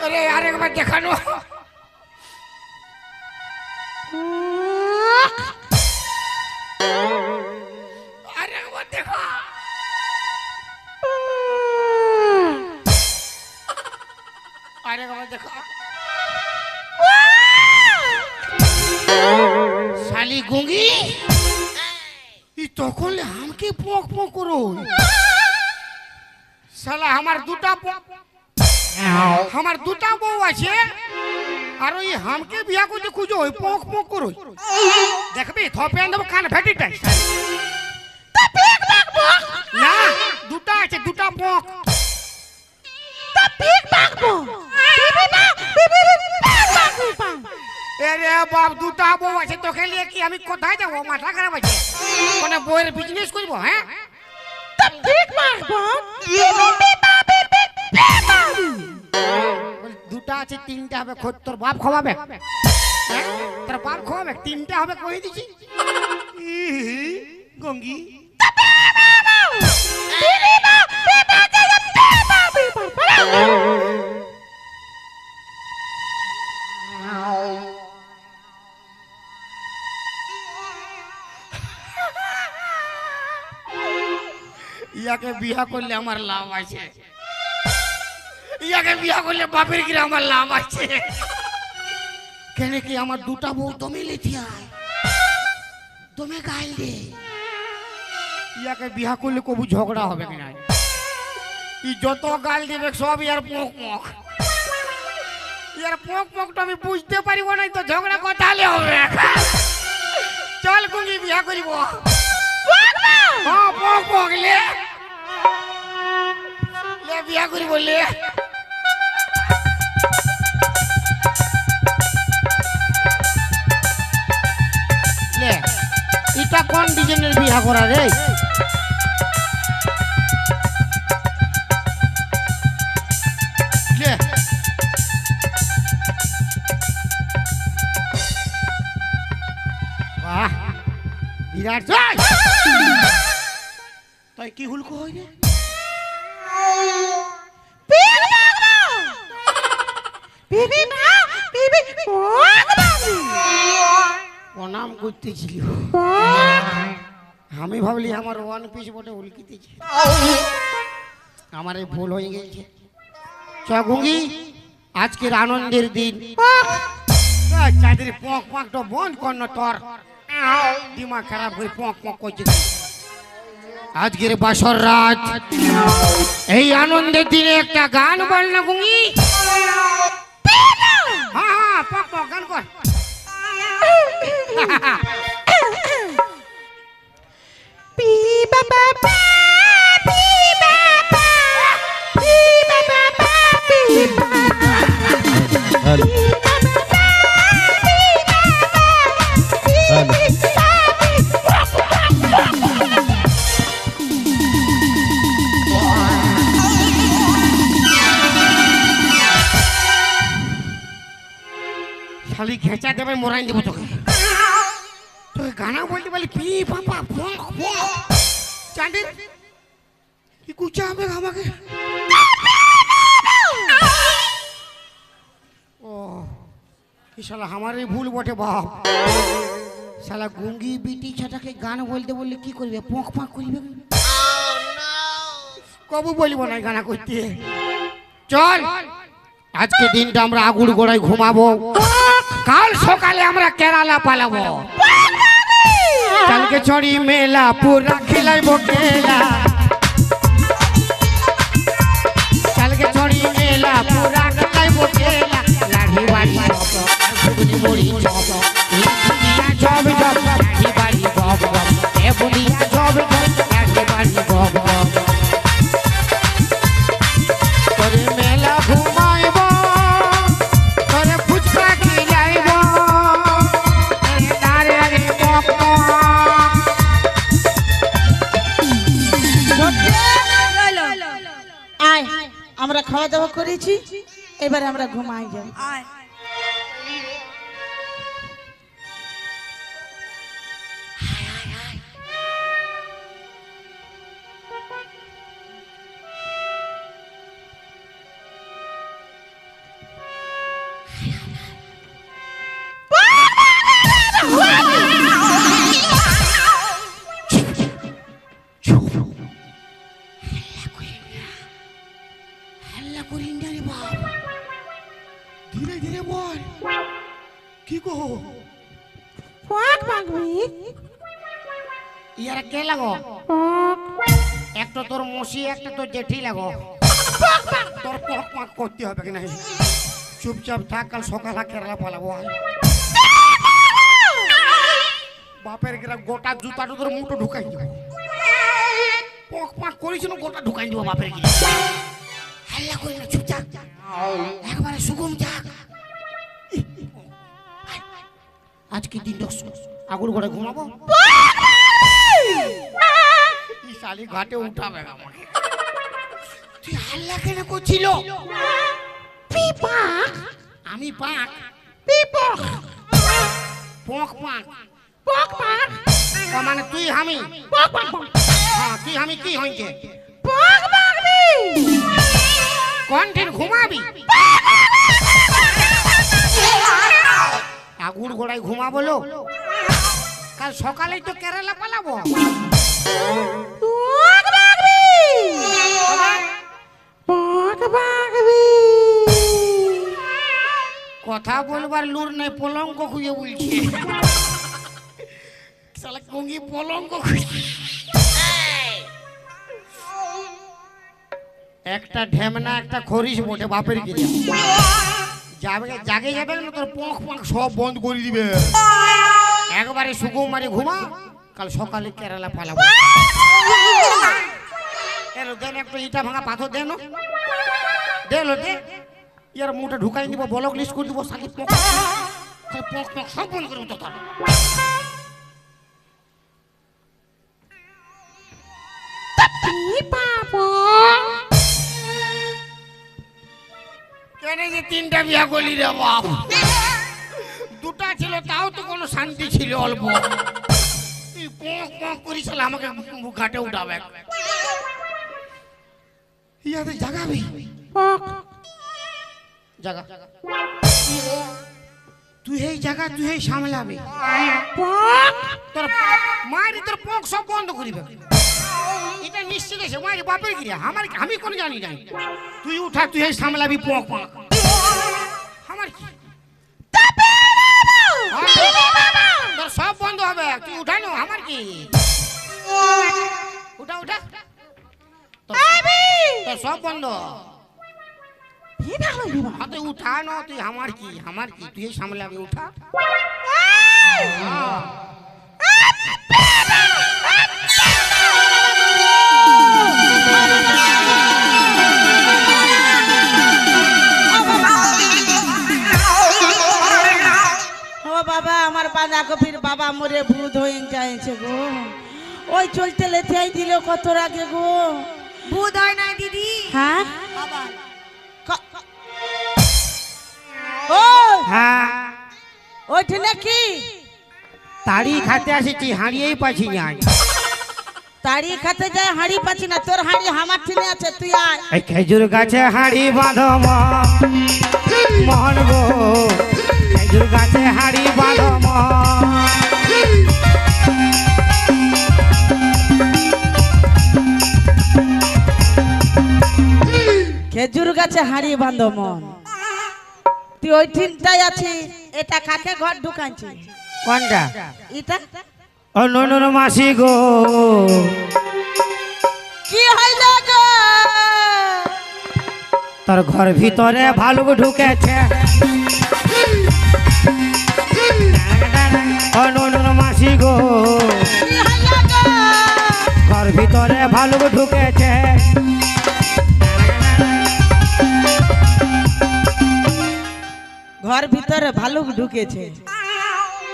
আরে আরেকবার দেখানো আরেকবার দেখা আরেকবার দেখা শালি গুঙ্গি ই তখন আমাকে পক পক করো শালা আমার দুটা বউ আছে আর ওই হামকে বিয়া করতে খুঁজো ওই পক পক করো দেখবি থপে আনবো কান ফেটিটাই না দুটা আছে দুটা পক পিক পাক পিপি মা পিপি পাক এরে বাপ দুটা বউ আছে তোকে নিয়ে কি আমি কোথায় যাবো মাথা খারাপ আছে মানে বউয়ের বিজনেস করবো হ্যাঁ পিক পাক পিপি মা পিপি দুটা আছে তিনটা হবে খোদ তোর বাপ খাওয়াবে হ্যাঁ? তোর বাপ খাওয়াবে তিনটা হবে কই দিছি গঙ্গি ইয়াকে বিয়া করলে আমার লাভ আছে ইয়াকে বিয়া করলে বাপের গিরে আমার লাভ আছে কেন কি আমার দুটা বউ তুমি লিথিয়ায় তুমি গাইল দে ইয়াকে বিয়া করলে কবু ঝগড়া হবে কিনা ই যত গাল দিবে সব ইয়ার পোক পোক ইয়ার পোক পোকটা আমি বুঝতে পারিব না তো ঝগড়া কথালে হবে চল গুঙ্গি বিয়া করিব হ্যাঁ পোক পোক লে বিয়া করিব লে এটা কোন ডিজাইনের বিয়া করা রে বাহ বিরাট তাই কি হুলকো হয় রে পিপি মা পিপি প্রণাম করতেছিল আমি ভাবলি আমার ওয়ান পিস বটে উল্কিতেছে আমার এই ভুল হয়ে গেছে চ গুঙ্গি আজকের আনন্দের দিন চাঁদের পক পকটা বন্ধ কর না তোর দিমাগ খারাপ করে পক পক করছে আজকের বাসর রাত এই আনন্দের দিনে একটা গান বল না গুঙ্গি হ্যাঁ হ্যাঁ পক পক গান কর পি বাবা পি বাবা পি বাবা পি বাবা খালি ঘেঁচা দেবে মোরাই দেবো তোকে তোকে গানা বলতে বলি পি পাপা ফক ফক চাঁদের কি কুচা হবে আমাকে ও কি শালা আমারই ভুল বটে বাপ শালা গুঙ্গি বিটি ছাটাকে গান বলতে বললে কি করবে পক পাক করবে কবু বলবো না গানা করতে চল আজকে দিনটা আমরা আগুর গোড়ায় ঘুমাবো কাল সকালে আমরা কেরালা পালাবো কালকে ছড়ি মেলা পুরা খেলাইবো খেলা কালকে ছড়ি মেলা পুরা খেলাইবো খেলা লাঠি বাড়ি ঘুগনি মুড়ি চপ জব জব লাঠি বাড়ি গপ গপ এ বুনিয়া জব জব লাঠি বাড়ি গপ গপ করে মেলা ঘুমাইব করে ফুচকা খিলাইব আরে আরে পক আয় আমরা খাওয়া দাওয়া করেছি এবারে আমরা ঘুমাই যাব আয় হাল্লা করিন না রে বাপ ধীরে ধীরে বল কি কো পক মাগবি ইয়ার কে লাগো একটা তোর মসি একটা তোর জেঠি লাগো তোর পক পাক করতে হবে কি নাই চুপচাপ থাক কাল সকালে কেরালা পালাবো বাপের গেরা গোটা জুতাটা তোর মুঠো ঢুকাই দিব পক পাক করিস না গোটা ঢুকাই দিব বাপের গিয়ে হাল্লা করি না চুপ থাক একবারে সুগম থাক আজকে দিনটা আগুর ঘরে ঘুমাবো এই শালি ঘাটে উঠাবে আমাকে তুই হাল্লা কেন করছিল পিপাক আমি পাক পিপক পক পাক পক পাক মানে তুই আমি পক পাক হ্যাঁ তুই আমি কি হইছে পক পাকবি কোন দিন ঘুমাবি আগুর গোড়ায় ঘুমা বলো কাল সকালেই তো কেরালা পালাবো কথা বলবার লুর নাই পলঙ্ক খুঁজে বলছে শালা কুঙ্গি পলঙ্ক খুঁজে একটা ঢেমনা একটা খরিস বটে বাপের গিয়ে যাবে জাগে যাবে না তোর পখ পখ সব বন্ধ করে দিবে একবারে সুকুমারি ঘুমা কাল সকালে কেরালা পালাবো এলো দেন একটু ইটা ভাঙা পাথর দেন দেলো দে ইয়ার মুটা ঢুকাই দিব ব্লক লিস্ট করে দিব সাকি পখ পখ পখ সব বন্ধ করে তো তার কেন যে তিনটা বিয়া করলি রে বাপ দুটা ছিল তাও তো কোনো শান্তি ছিল অল্প তুই পক পক করিস আমাকে ঘাটে উঠাবে ইয়াতে জাগাবি জাগা তুই এই জায়গা তুই এই সামলাবি তোর মায়ের তোর পক সব বন্ধ করিবে এটা নিশ্চিত আছে মায়ের বাপের গিয়ে আমার আমি কোনো জানি নাই তুই উঠা তুই এই সামলাবি পক পক আমার কি তোর সব বন্ধ হবে তুই উঠাই না আমার কি উঠা উঠা তোর সব বন্ধ তুই উঠা না তুই আমার কি তুই সামলাবি উঠা বাবা আমার বাঁধাকপির বাবা মরে ভূত হয়ে যাইছে গো ওই চলতে লেথে দিল কত আগে গো ভূত হয় নাই দিদি হ্যাঁ আবার ও হ্যাঁ ওঠিনে কি তাড়ি খাতে আসিছি হারিয়েই পাচ্ছি না তাড়ি খেতে যায় হাঁড়ি পাচ্ছি না, তোর হাঁড়ি আমার ঠিনে আছে, তুই আয়। এই খেজুর গাছে হাড়ি বাঁধো মন গো, খেজুর গাছে হাড়ি বাঁধো খেজুর গাছে হাঁড়ি বাঁধো মন, তুই ওই ঠিনটাই আছিস, এটা কাকে ঘর ঢুকাচ্ছিস? কোনটা? এটা ও ননুর মাসি গো, কি হইল গো? তোর ঘর ভিতরে ভালুক ঢুকেছে। ও ননুর মাসি গো, কি হইল গো? ঘর ভিতরে ভালুক ঢুকেছে। ঘর ভিতরে ভালুক ঢুকেছে,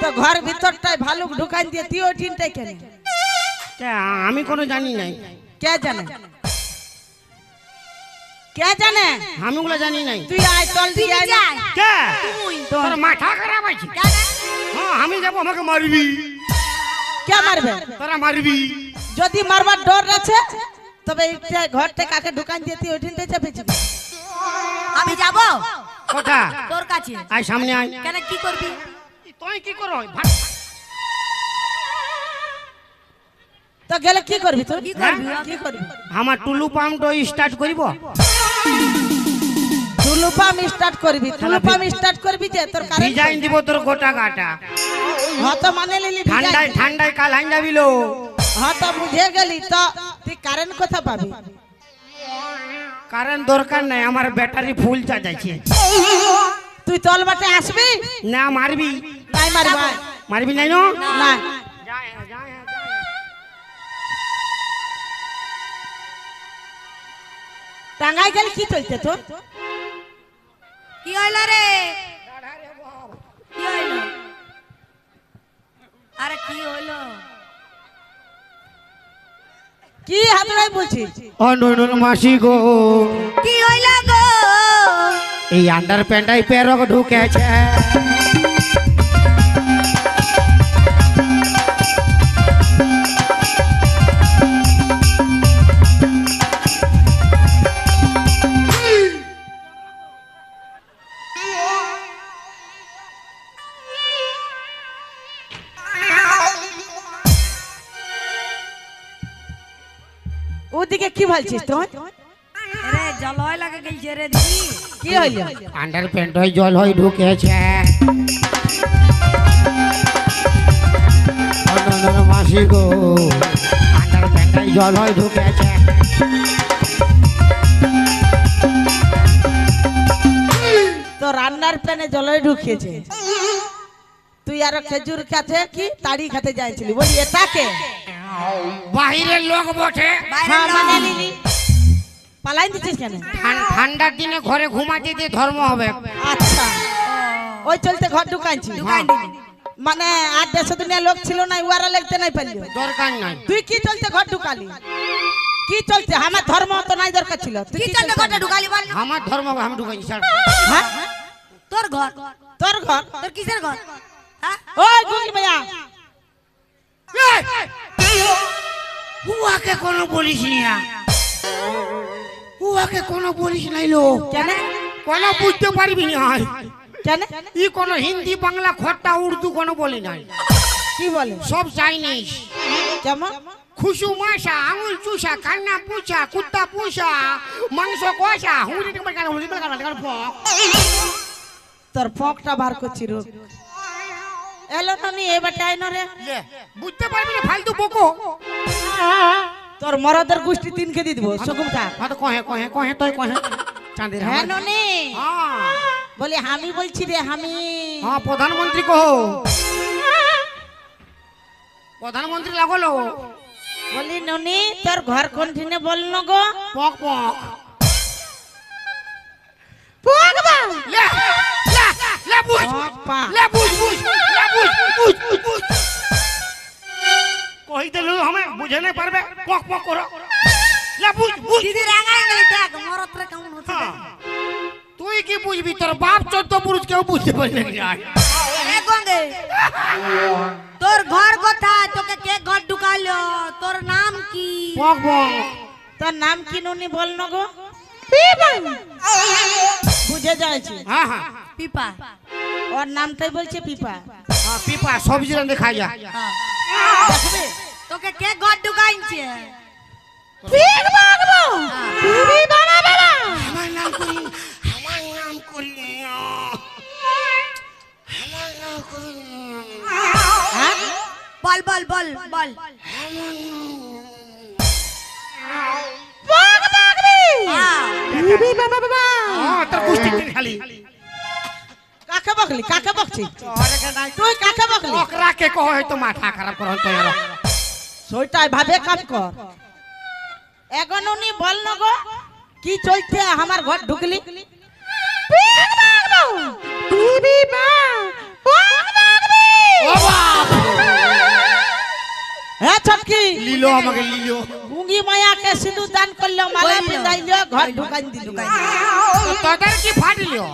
তো ঘর ভিতরটাই ভালুক ঢুকান দিয়ে তুই ওই ঠিনটাই কেন? আমি কোনো জানি নাই। কে জানে? কে জানে? আমি ওগুলো জানি নাই। তুই আয়, চল দিয়ে আয় না। কে? তুই তোর মাথা খারাপ আছে? হ্যাঁ, আমি যাবো, আমাকে মারবি। কে মারবে? তোরা মারবি। যদি মারবার ডর আছে তবে এইটা ঘরটা কাকে ঢুকান দিয়ে তুই ওই ঠিনটাই চেপেছিস? আমি যাব কোথা? তোর কাছে। আয় সামনে আয়। কেন, কি করবি? তুই কি করো? তো গেলে কি করবি তুই? কি করবি? কি করবি? আমার টুলু পাম্পটা স্টার্ট করিব। টুলু পাম্প স্টার্ট করবি? টুলু পাম্প স্টার্ট করবি যে তোর কারেন্ট ডিজাইন দিব তোর গোটা গাটা। হ্যাঁ তো মানে লিলি ঠান্ডায় ঠান্ডায় কাল হাইন যাবিল। হ্যাঁ তো বুঝে গেলি, তো তুই কারেন্ট কোথা পাবি? কারণ দরকার নাই, আমার ব্যাটারি ফুল চার্জ আছে। তুই তল বাটে আসবি? না মারবি। নাই মারবি? মারবি নাই না? না। টাঙ্গাই গেলে কি চলছে তোর? কি হইল রে? কি হইল? আরে কি হইল? কি হাতড়াই বলছিস? ও ননুর মাসি গো, কি হইল গো? এই আন্ডার প্যান্টাই পেরক ঢুকেছে। ওদিকে কি বলছিস তুই? আরে জল হয় লাগে গেলছে রে দিদি। কি হইল? আন্ডার প্যান্ট হয় জল হয় ঢুকেছে। ও ননুর মাসি গো, আন্ডার প্যান্টাই জল হয় ঢুকেছে। তো রান্নার প্যানে জলে ঢুকিয়েছে, তুই আর খেজুর খেতে কি তাড়ি খেতে যাইছিলি, বলি এটাকে? বাহিরের লোক বটে। হ্যাঁ মানে লিলি, পালাই দিচ্ছিস কেন? ঠান্ডার দিনে ঘরে ঘুমাতে দিয়ে ধর্ম হবে। আচ্ছা, ওই চলতে ঘর ঢুকাইছি। ঢুকাই দিলি। মানে 8-100 দিনের লোক ছিল না, উয়ারা লিখতে নাই পারলি। দরকার নাই। তুই কি চলতে ঘর ঢুকালি? কি চলছে? আমার ধর্ম তো নাই দরকার ছিল। তুই কি কি চলতে চলতে? ঘরটা ঢুকালি বল? আমার ধর্ম আমি ঢুকাইছি স্যার। হ্যাঁ? তোর ঘর? তোর ঘর? তোর কিসের ঘর? হ্যাঁ? ওই গুগলি ভাইয়া, উহাকে কোনো বলিস না, উহাকে কোনো বলিস নাই লো। কেন? কোনো বুঝতে পারবি না। কেন? ই কোনো হিন্দি বাংলা খট্টা উর্দু কোনো বলি নাই, কি বলে? সব চাইনিজ। কেমন? খুশু মাসা, আঙুল চুষা, কান্না পুষা, কুত্তা পুষা, মাংস কষা, হুড়ি তোর পকটা বার করছি রোগ। এলো ননি এবার টাইন রে। বুঝতে পারবি না, ফালতু বকো। তোর মরদের গোষ্ঠী 3 খেদি দিব, সুকুম থাক। হয়তো কহে কহে কহে তুই কহে চাঁদের। হ্যাঁ ননি, হ্যাঁ বলি আমি বলছি রে, আমি। হ্যাঁ প্রধানমন্ত্রী কহ, প্রধানমন্ত্রী লাগলো। বলি ননি, তোর ঘর কোন ঠিনে বল ন গো? পক পক পক বা লে লে লে বুঝ পক পা। লে বুঝ বুঝ লে বুঝ বুঝ বুঝ কই দিলু আমি বুঝে না পারবে, পক পক করো। লে বুঝ বুঝ। দিদি রাঙাই গেলি, দেখ মরত রে কেমন হচ্ছে। তুই কি বুঝবি? তোর বাপ 14 পুরুষ কেউ বুঝতে পারবে না। এ গঙ্গে গে তোর ঘর কোথায় তোকে কে ঘর ঢুকালো তোর নাম কি পক পক তোর নাম কি নুনি বল না গো বুঝে যাইছি হ্যাঁ হ্যাঁ পিপা ওর নামটাই বলছে পিপা হ্যাঁ, পিপা সবজি রান্ধে খাই যা দেখবে তোকে কে ঘর ঢুকাইছে আমার নাম করি আমার নাম করি আমার নাম করি হ্যাঁ? বল বল বল বল তোর কুস্তি খালি কাকে বকলি কাকে বকছি তুই কাকে বকলি ওকরা কে কহ হয়তো মাথা খারাপ করন তো यार সোইটাই ভাবে কাজ কর এখন উনি বল না গো কি চলছে আমার ঘর ঢুকলি ও বাপ হ্যাঁ ছটকি লিলো আমাকে লিলো গুঙ্গি মায়াকে সিঁদুর দান করলো মালা পিঁধাইলো ঘর ঢুকাই দিল তোদের কি ফাটিলো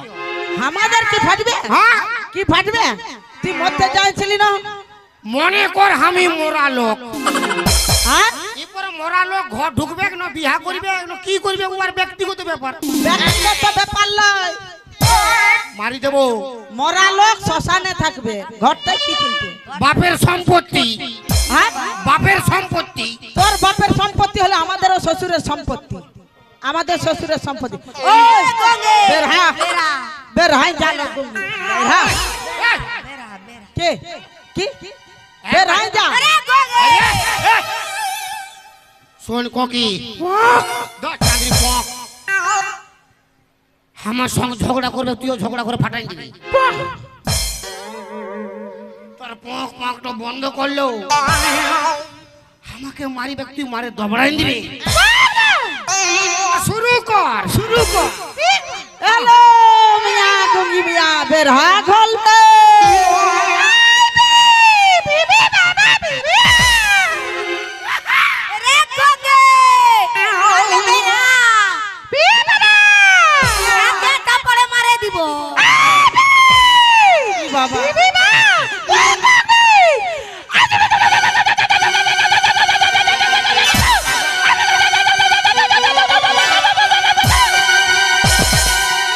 আমাদের কি ফাটবে হ্যাঁ কি ফাটবে তুই মরতে চাইছিলি না মনে কর আমি মোরা লোক হ্যাঁ এরপরে মোরা লোক ঘর ঢুকবে না বিয়া করবে না কি করবে ওর ব্যক্তিগত ব্যাপার ব্যক্তিগত ব্যাপার লয় মারি দেব মরা লোক শ্মশানে থাকবে ঘরটাই কি চলছে বাপের সম্পত্তি হ্যাঁ বাপের সম্পত্তি তোর বাপের সম্পত্তি হলো আমাদেরও শ্বশুরের সম্পত্তি আমাদের শ্বশুরের সম্পত্তি ওই গঙ্গে বের হা বেরা বের হাই জানো তুমি বের হা বেরা বেরা কে কি বের হাই যা আরে গঙ্গে শোন কোকি দশ চাঁদরি পক আমার সঙ্গে ঝগড়া করবে তুইও ঝগড়া করে ফাটাই দিবি তোর পক পকটা বন্ধ করলো আমাকে মারিবে তুই মারে দবড়াই দিবি শুরু কর শুরু কর হ্যালো মিয়া গুঙ্গি মিয়া বের হা ঘলতে আরে গঙ্গে বেরা আগে তারপরে মারে দিব বাবা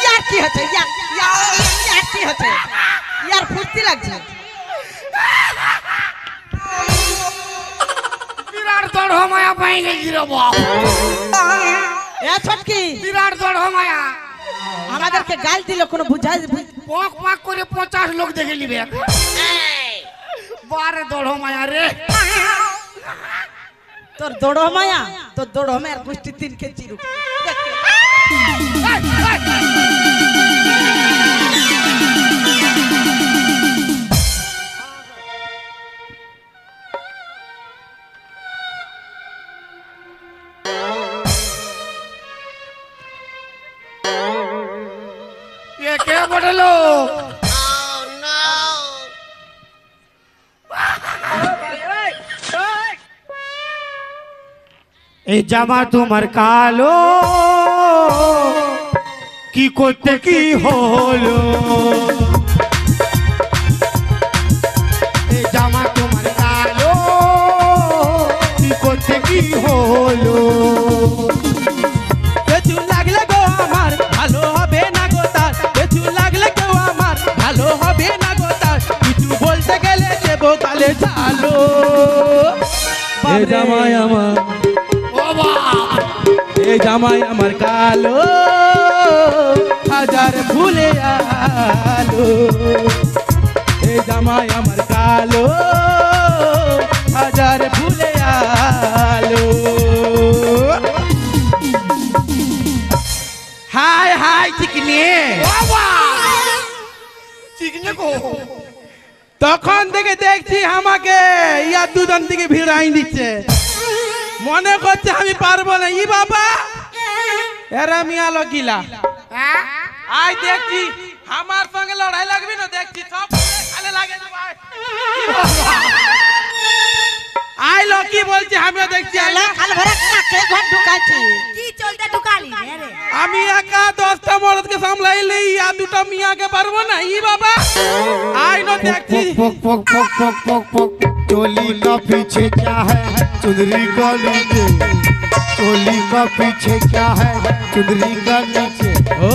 ইয়ার কি হচ্ছে ইয়ার কি হচ্ছে ইয়ার ফুর্তি লাগছে বিরাট দড় মায়া পাই গেছি রে বাপ এ ছটকি বিরাট দড় মায়া আমাদেরকে গাল দিল কোনো বুঝাই পক পক করে 50 লোক দেখে নিবে বারে দড় মায়া রে তোর দৌড় মায়া তোর দৌড় মায়ার গোষ্ঠী 3 কেজি রূপ ये क्या बड़े लोग এই জামা তোমার কালো কি করতে কি হলো এই জামা তোমার কালো কি করতে কি হলো পেছু লাগলে গো আমার ভালো হবে না গো তার পেছু লাগলে কেউ আমার ভালো হবে না গো তার কিছু বলতে গেলে দেবো কালে চালো এ জামাই আমার ও বাপ এ জামাই আমার কালো হাজার ভুলে আলো এ জামাই আমার কালো হাজার ভুলে আলো হাই হাই চিকনি বাবা চিকনে কো তখন থেকে দেখছি আমাকে ইয়া দুজন থেকে ভিড়াই দিচ্ছে মনে করছে আমি পারবো না ই বাবা এরা মিয়া লগিলা হ্যাঁ আই দেখছি আমার সঙ্গে লড়াই লাগবে না দেখছি সব খালে লাগে না ভাই আই লকি বলছি আমিও দেখছি কাল ভরে কাকে ঘর ঢুকাইছি কি চলতে ঢুকালি রে আমি একা 10টা মরদকে সামলাইলে ইয়া দুটো মিয়াকে পারবো না ই বাবা আই নো দেখছি पोक पोक पोक पोक पोक पोक चोली का पीछे क्या है चुनरी का नीचे चोली का पीछे क्या है चुनरी का नीचे ओ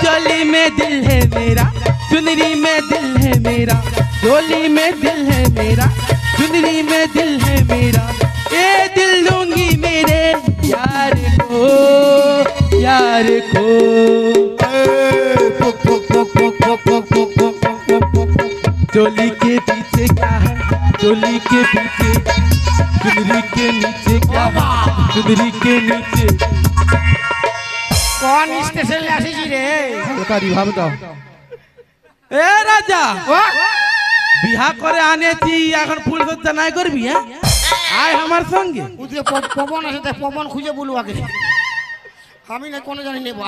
चोली में दिल है मेरा चुनरी में दिल है मेरा चोली में दिल है मेरा चुनरी में दिल है मेरा ये दिल दूंगी मेरे यार को पोक पोक पोक पोक पोक पोक पोक पोक पोक पोक चोली के पीछे क्या है चोली के पीछे चुनरी के नीचे क्या है चुनरी के नीचे कौन स्टेशन ले आसी जी रे ভাব দাও এ রাজা বিয়া করে আনেছি এখন ফুল সজ্জা নাই করবি হ্যাঁ আয় আমার সঙ্গে উদিকে পবন আছে তাই পবন খুঁজে বলু আগে আমি না কোনো জানি নেব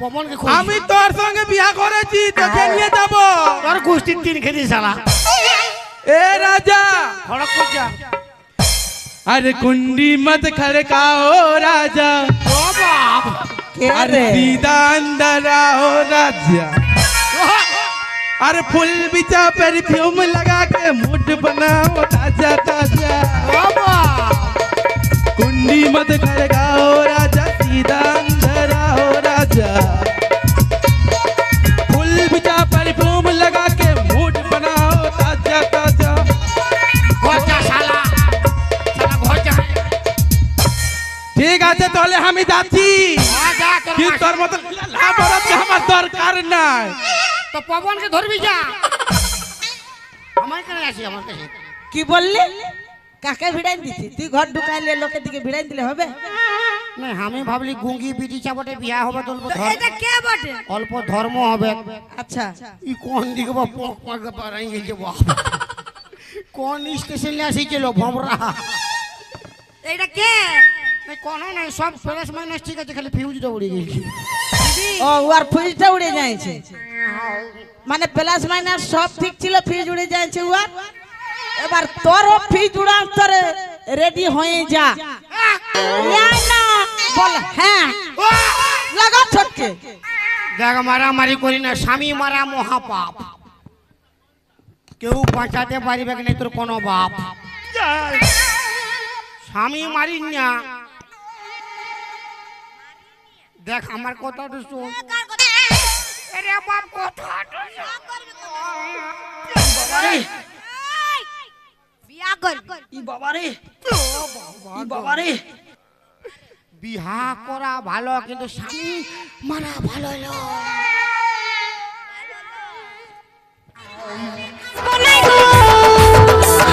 পবনকে খুঁজ আমি তোর সঙ্গে বিয়া করেছি তোকে নিয়ে যাব তোর গোষ্ঠীর তিন খেদি শালা এ রাজা খড়ক কর যা अरे कुंडी मत खड़काओ राजा ও বাপ কে अरे রে सीधा अंदर आओ राजा अरे फुल बिचा परफ्यूम लगा के मूड बनाओ ताजा ताजा ও বাপ कुंडी मत खड़काओ राजा सीधा अंदर आओ राजा फुल बिचा परफ्यूम लगा के मूड बनाओ ताजा ताजा ঘর যা শালা শালা ঘর যা ঠিক আছে তাহলে আমি যাচ্ছি যা তোর কি তোর মতো লাভরত আমার দরকার নাই তো পবনকে ধরবি যা আমার কাছে আসি আমার কাছে কি বললি কাকে ভিড়াই দিছি তুই ঘর ঢুকাইলে লোকের দিকে ভিড়াই দিলে হবে না আমি ভাবলি গুঙ্গি বিটি চাপটে বিয়া হবে তো অল্প এটা কে বটে অল্প ধর্ম হবে আচ্ছা ই কোন দিকে বা পক পাকে পারাই গেছে বাপ কোন স্টেশনে আসিছিল ভমরা এটা কে কোন নাই সব প্লাস মাইনাস ঠিক আছে খালি ফিউজটা উড়ে গেছে ও ওর ফ্রিজটা উড়ে যাইছে মানে প্লাস মাইনাস সব ঠিক ছিল ফ্রিজ উড়ে যাইছে ওর এবার তোর ফ্রিজ উড়ার তোরে রেডি হয়ে যা ইয়া না বল হ্যাঁ লাগা ছটকে জায়গা মারামারি করি না স্বামী মারা মহাপাপ কেউ বাঁচাতে পারবে কি না তোর কোনো বাপ স্বামী মারিস না দেখ আমার কথাটা শোন আরে বাপ কথাটা বিয়া কর বিহা করা ভালো কিন্তু স্বামী মারা ভালো নয়